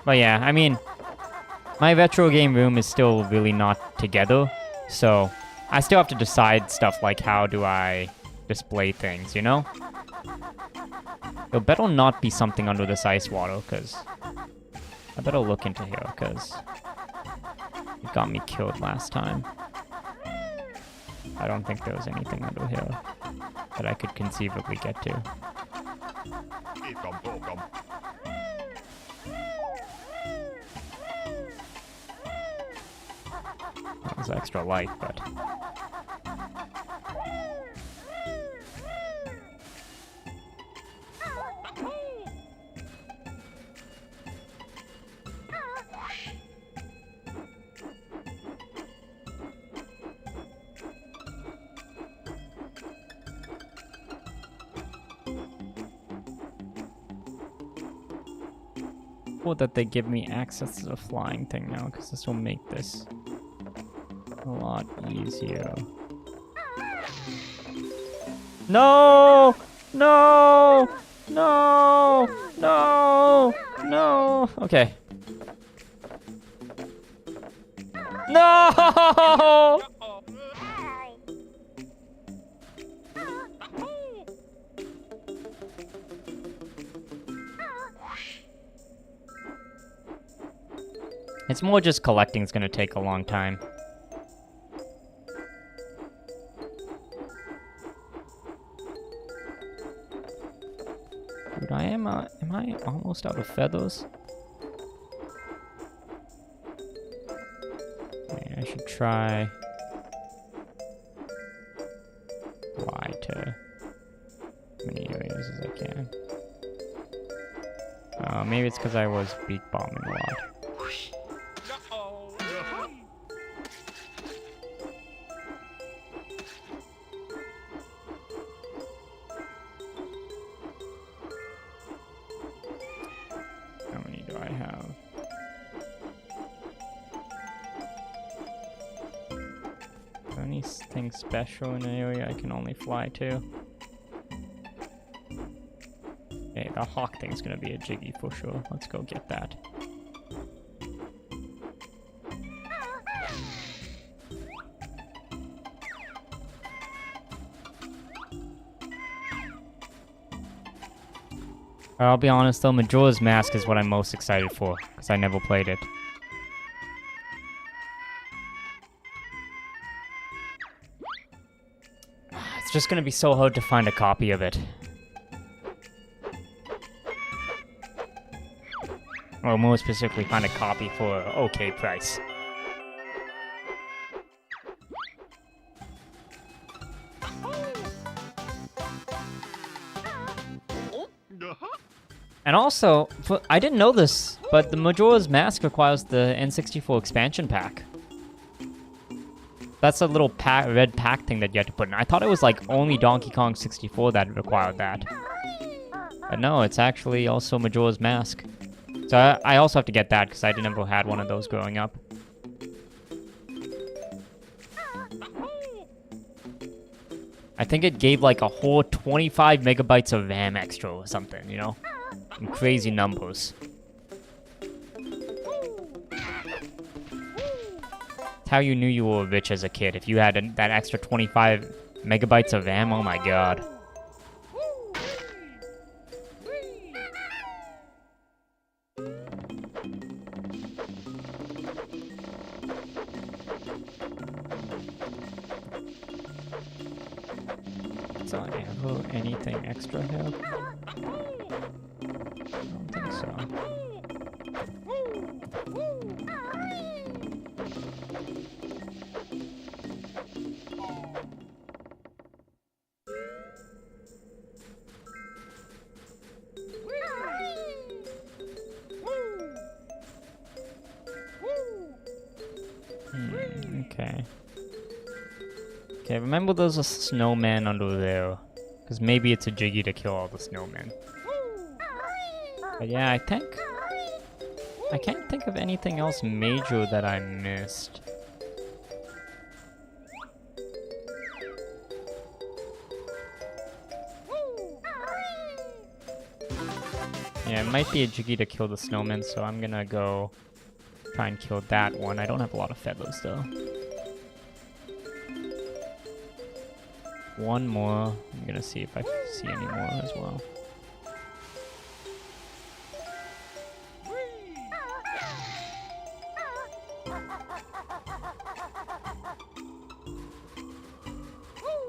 But yeah, I mean, my retro game room is still really not together, so I still have to decide stuff like how do I display things, you know? It better not be something under this ice water, because I better look into here, because it got me killed last time. I don't think there was anything under here that I could conceivably get to. That was extra light, but... cool that they give me access to the flying thing now, because this will make this a lot easier. No! No! No! No! No! Okay. No! It's more just collecting's gonna take a long time. Dude, am I almost out of feathers? Okay, I should try fly to as many areas as I can. Maybe it's because I was beak bombing a lot. How many do I have? Is there anything special in an area I can only fly to? Okay, the hawk thing's gonna be a jiggy for sure. Let's go get that. I'll be honest though, Majora's Mask is what I'm most excited for, because I never played it. It's just gonna be so hard to find a copy of it. Or more specifically, find a copy for an okay price. And also, I didn't know this, but the Majora's Mask requires the N64 expansion pack. That's a little red pack thing that you have to put in. I thought it was like only Donkey Kong 64 that required that. But no, it's actually also Majora's Mask. So I also have to get that because I never had one of those growing up. I think it gave like a whole 25 megabytes of RAM extra or something, you know? Some crazy numbers. It's how you knew you were rich as a kid. If you had that extra 25 megabytes of RAM, oh my god. Is there ever anything extra here? I don't think so. Okay. Okay, remember there's a snowman under there. Because maybe it's a jiggy to kill all the snowmen. But yeah, I can't think of anything else major that I missed. Yeah, it might be a jiggy to kill the snowmen, so I'm gonna go try and kill that one. I don't have a lot of feathers though. One more. I'm gonna see if I see any more as well.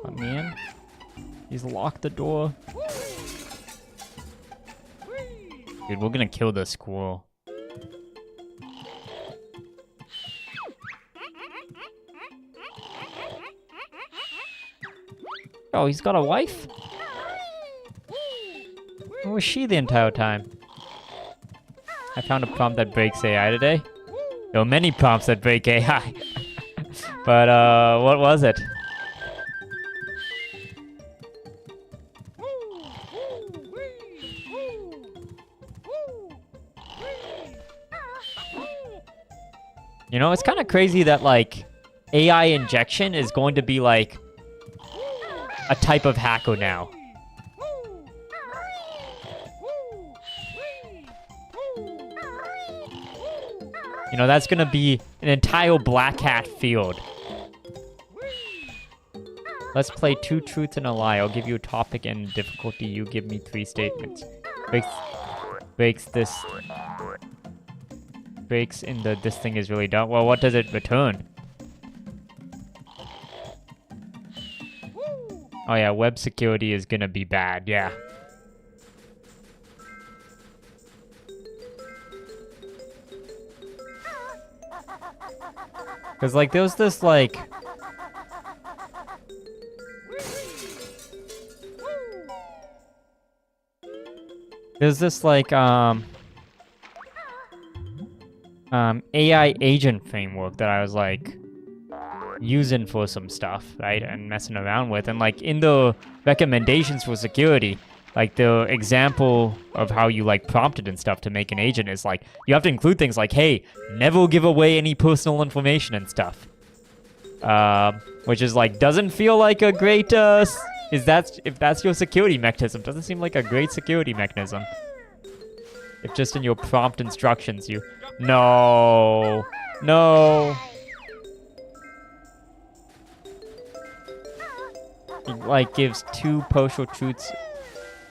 Let me in. He's locked the door. Dude, we're gonna kill this squirrel. Oh, he's got a wife? Where was she the entire time? I found a prompt that breaks AI today. There are many prompts that break AI. But, what was it? You know, it's kind of crazy that, like, AI injection is going to be, like, a type of hacker now. You know, that's gonna be an entire black hat field. Let's play 2 truths and a lie. I'll give you a topic and difficulty. You give me 3 statements. Breaks in the this thing is really dumb. Well, what does it return? Oh yeah, web security is gonna be bad. Yeah. Cause like there's this like AI agent framework that I was like using for some stuff, right? And messing around with. And like in the recommendations for security, like the example of how you like prompted and stuff to make an agent is like, you have to include things like, hey, never give away any personal information and stuff. Which is like, doesn't feel like a great, if that's your security mechanism, doesn't seem like a great security mechanism. If just in your prompt instructions you, no. It like gives 2 partial truths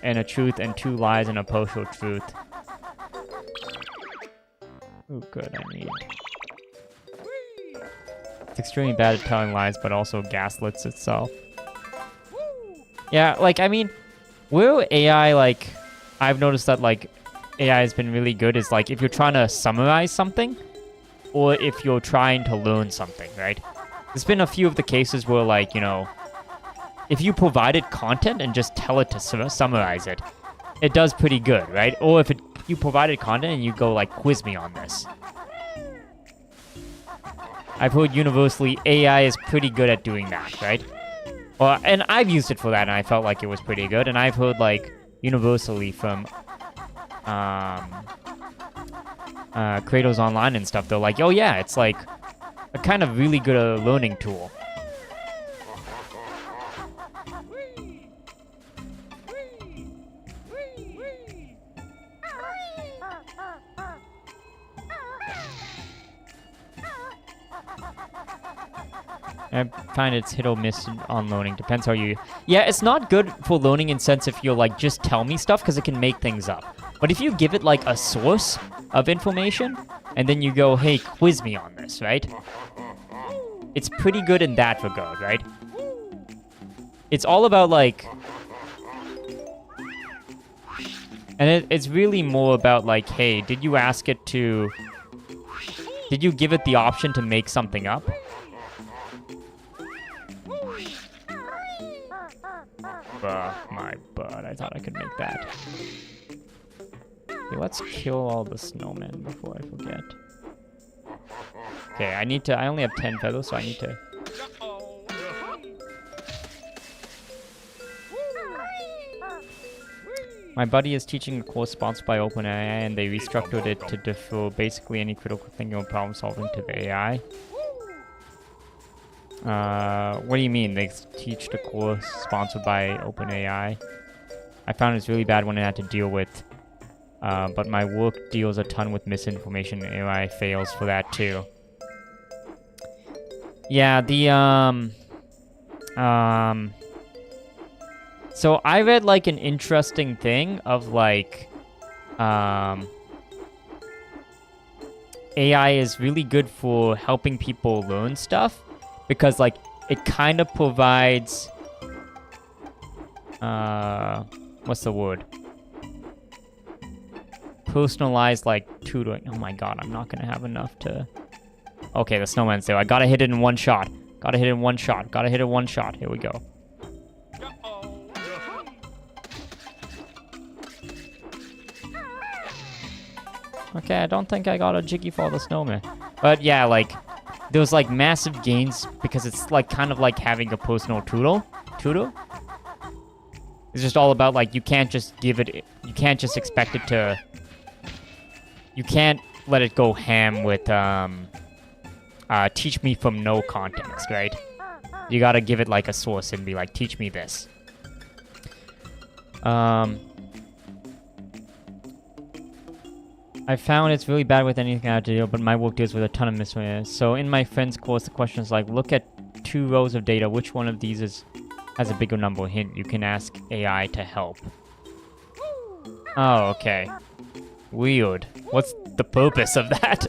and a truth and 2 lies and a partial truth. Oh, good, I need. It's extremely bad at telling lies, but also gaslits itself. Yeah, like, I mean, where AI, like, I've noticed that, like, AI has been really good is, like, if you're trying to summarize something, or if you're trying to learn something, right? There's been a few of the cases where, like, you know, if you provided content and just tell it to summarize it, it does pretty good, right? Or if you provided content and you go, like, quiz me on this. I've heard universally AI is pretty good at doing that, right? Well, and I've used it for that, and I felt like it was pretty good. And I've heard, like, universally from creators online and stuff, they're like, oh yeah, it's like a kind of really good learning tool. I find it's hit or miss on learning. Depends how you... Yeah, it's not good for learning in sense if you're like, just tell me stuff, because it can make things up. But if you give it like a source of information, and then you go, hey, quiz me on this, right? It's pretty good in that regard, right? It's all about like... And it's really more about like, hey, did you ask it to... Did you give it the option to make something up? My butt, I thought I could make that. Okay, let's kill all the snowmen before I forget. Okay, I only have 10 feathers, so I need to... My buddy is teaching a course sponsored by OpenAI, and they restructured it to defer basically any critical thinking or problem solving to the AI. What do you mean they teach the course sponsored by OpenAI? I found it's really bad when I had to deal with, but my work deals a ton with misinformation, and AI fails for that too. Yeah, so I read like an interesting thing of like, AI is really good for helping people learn stuff. Because, like, it kind of provides... what's the word? Personalized, like, tutoring. Oh my god, I'm not gonna have enough to... Okay, the snowman's there. I gotta hit it in one shot. Gotta hit it in one shot. Gotta hit it in one shot. Here we go. Okay, I don't think I got a jiggy for the snowman. But, yeah, like... There's like massive gains because it's like kind of like having a personal tutor. It's just all about like you can't just give it, you can't just expect it to, you can't let it go ham with teach me from no context, right? You gotta give it like a source and be like, teach me this. I found it's really bad with anything I have to do, but my work deals with a ton of miscellaneous. So in my friend's course, the question is like, look at 2 rows of data. Which one of these has a bigger number? Hint, you can ask AI to help. Oh, okay. Weird. What's the purpose of that?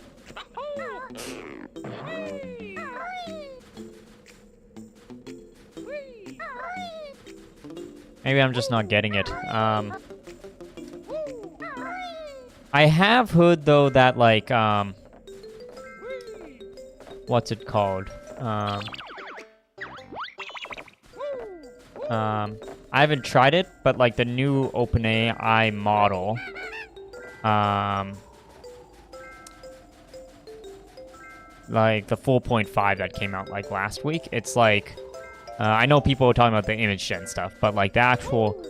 Maybe I'm just not getting it. I have heard, though, that, like, what's it called? I haven't tried it, but, like, the new OpenAI model, like, the 4.5 that came out, like, last week, it's, like, I know people are talking about the image gen stuff, but, like, the actual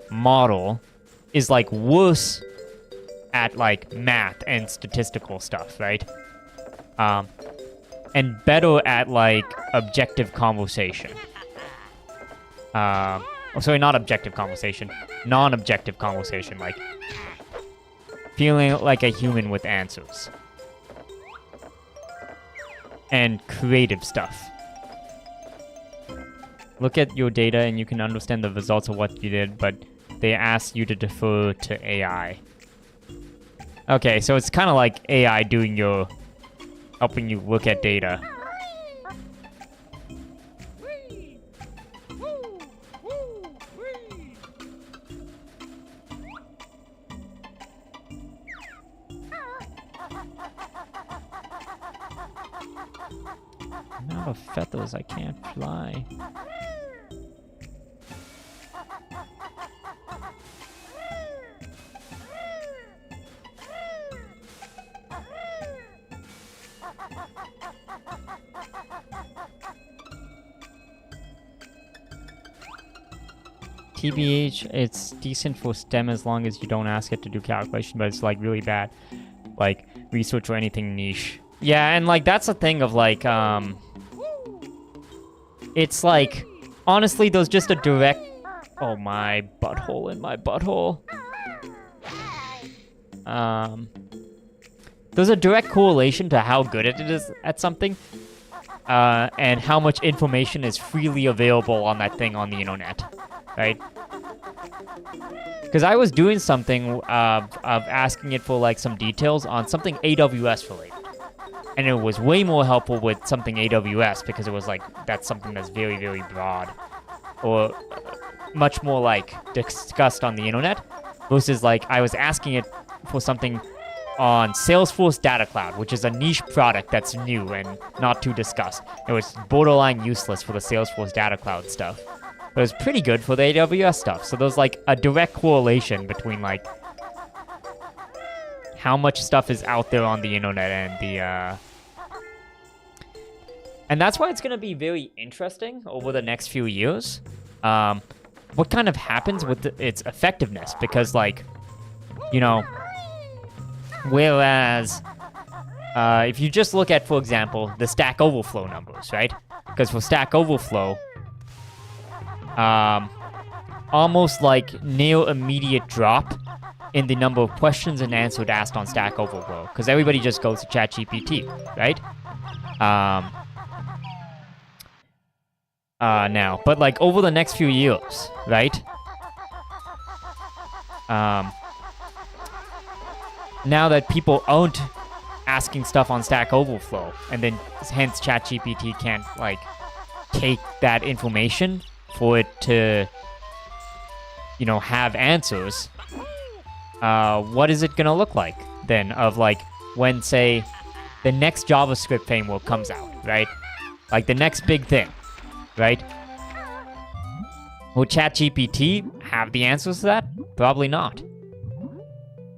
model is, like, worse at, like, math and statistical stuff, right? And better at, like, objective conversation. Oh, sorry, not objective conversation. Non-objective conversation, like, feeling like a human with answers. And creative stuff. Look at your data and you can understand the results of what you did, but they ask you to defer to AI. Okay, so it's kind of like AI doing helping you look at data. I'm out of feathers, I can't fly. TBH, it's decent for STEM as long as you don't ask it to do calculation, but it's, like, really bad. Like, research or anything niche. Yeah, and, like, that's the thing of, like, it's, like, honestly, there's just a direct... Oh, my butthole in my butthole. There's a direct correlation to how good it is at something, and how much information is freely available on that thing on the internet. Right? Because I was doing something of asking it for, like, some details on something AWS related. And it was way more helpful with something AWS because it was, like, that's something that's very, very broad. Or much more, like, discussed on the internet. Versus, like, I was asking it for something on Salesforce Data Cloud, which is a niche product that's new and not too discussed. It was borderline useless for the Salesforce Data Cloud stuff. But it was pretty good for the AWS stuff. So there's, like, a direct correlation between, like, how much stuff is out there on the internet and the, And that's why it's going to be very interesting over the next few years. What kind of happens with its effectiveness? Because, like, you know, whereas, if you just look at, for example, the Stack Overflow numbers, right? Because for Stack Overflow, almost like near immediate drop in the number of questions and answers asked on Stack Overflow, because everybody just goes to ChatGPT, right? Now, but like over the next few years, right? Now that people aren't asking stuff on Stack Overflow, and then hence ChatGPT can't like take that information for it to, you know, have answers. What is it gonna look like then? Of like when, say, the next JavaScript framework comes out, right? Like the next big thing, right? Will ChatGPT have the answers to that? Probably not.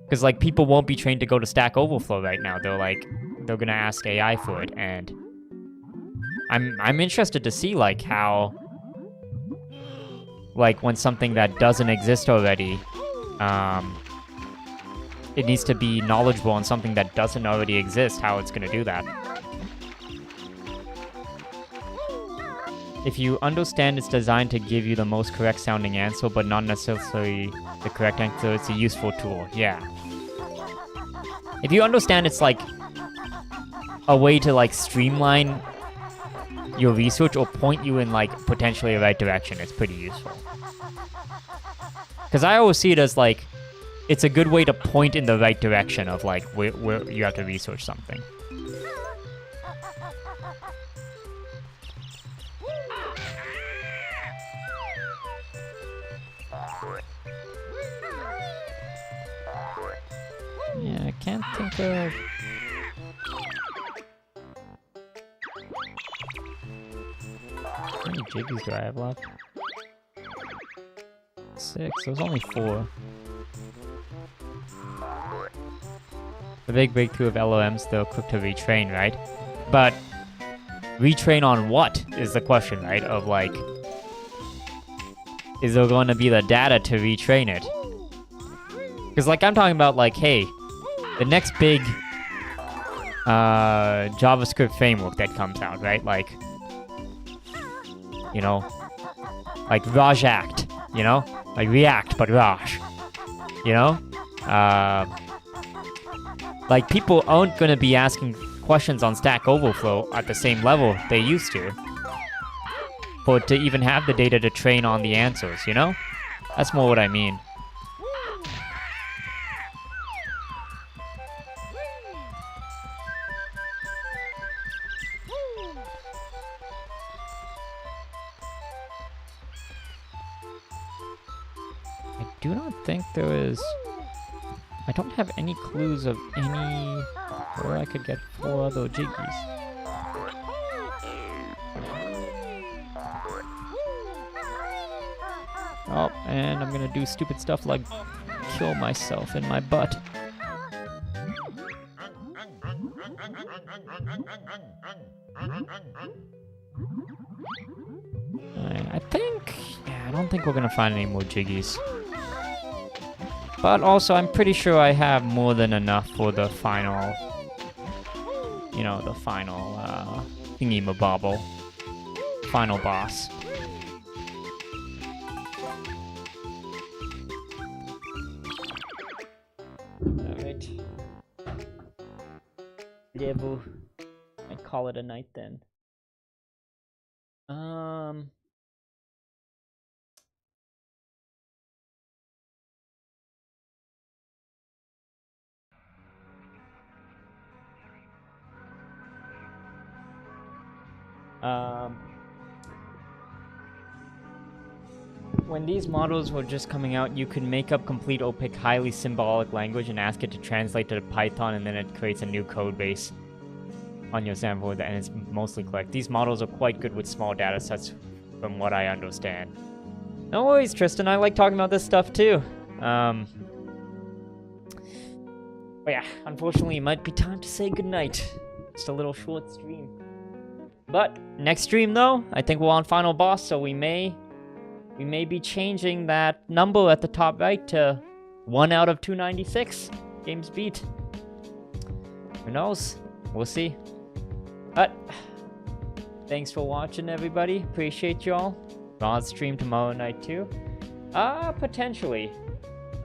Because like people won't be trained to go to Stack Overflow right now. They're gonna ask AI for it, and I'm interested to see like how, like when something that doesn't exist already, it needs to be knowledgeable on something that doesn't already exist, how it's gonna do that. If you understand it's designed to give you the most correct sounding answer, but not necessarily the correct answer, it's a useful tool. Yeah. If you understand it's like a way to like streamline your research or point you in like potentially the right direction, it's pretty useful. Because I always see it as like, it's a good way to point in the right direction of like where you have to research something. Yeah, I can't think of... How many jiggies do I have left? 6. There's only 4. The big breakthrough of LLMs, they're quick to retrain, right? But retrain on what is the question, right? Of like, is there going to be the data to retrain it? Because like I'm talking about like, hey, the next big JavaScript framework that comes out, right? Like, you know, like Rajact, you know? Like React, but Raj, you know? Like, people aren't going to be asking questions on Stack Overflow at the same level they used to. For it to even have the data to train on the answers, you know? That's more what I mean. I do not think there is... I don't have any clues of any... where I could get 4 other jiggies. Oh, and I'm gonna do stupid stuff like kill myself in my butt. I think... yeah, I don't think we're gonna find any more jiggies. But also, I'm pretty sure I have more than enough for the final... you know, the final, thingy-mabobble. Final boss. Alright. Yeah, boo. I'd call it a night then. When these models were just coming out, you could make up complete opaque, highly symbolic language and ask it to translate to Python, and then it creates a new code base on your sample, and it's mostly correct. These models are quite good with small data sets, from what I understand. No worries, Tristan. I like talking about this stuff too. But yeah, unfortunately, it might be time to say goodnight. Just a little short stream. But next stream, though, I think we're on final boss, so we may be changing that number at the top right to 1 out of 296 games beat. Who knows? We'll see. But thanks for watching, everybody. Appreciate y'all. On stream tomorrow night too. Potentially.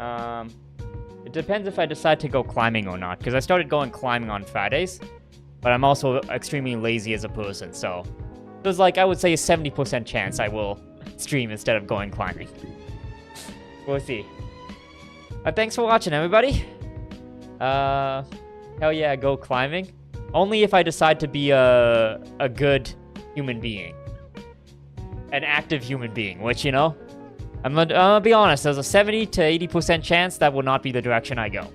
It depends if I decide to go climbing or not, because I started going climbing on Fridays, but I'm also extremely lazy as a person, so there's like, I would say a 70% chance I will stream instead of going climbing. We'll see. Thanks for watching, everybody. Hell yeah, go climbing. Only if I decide to be a good human being. An active human being, which, you know, I'm gonna be honest, there's a 70 to 80% chance that will not be the direction I go.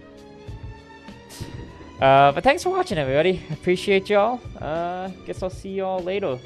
But thanks for watching, everybody. Appreciate y'all. Guess I'll see y'all later.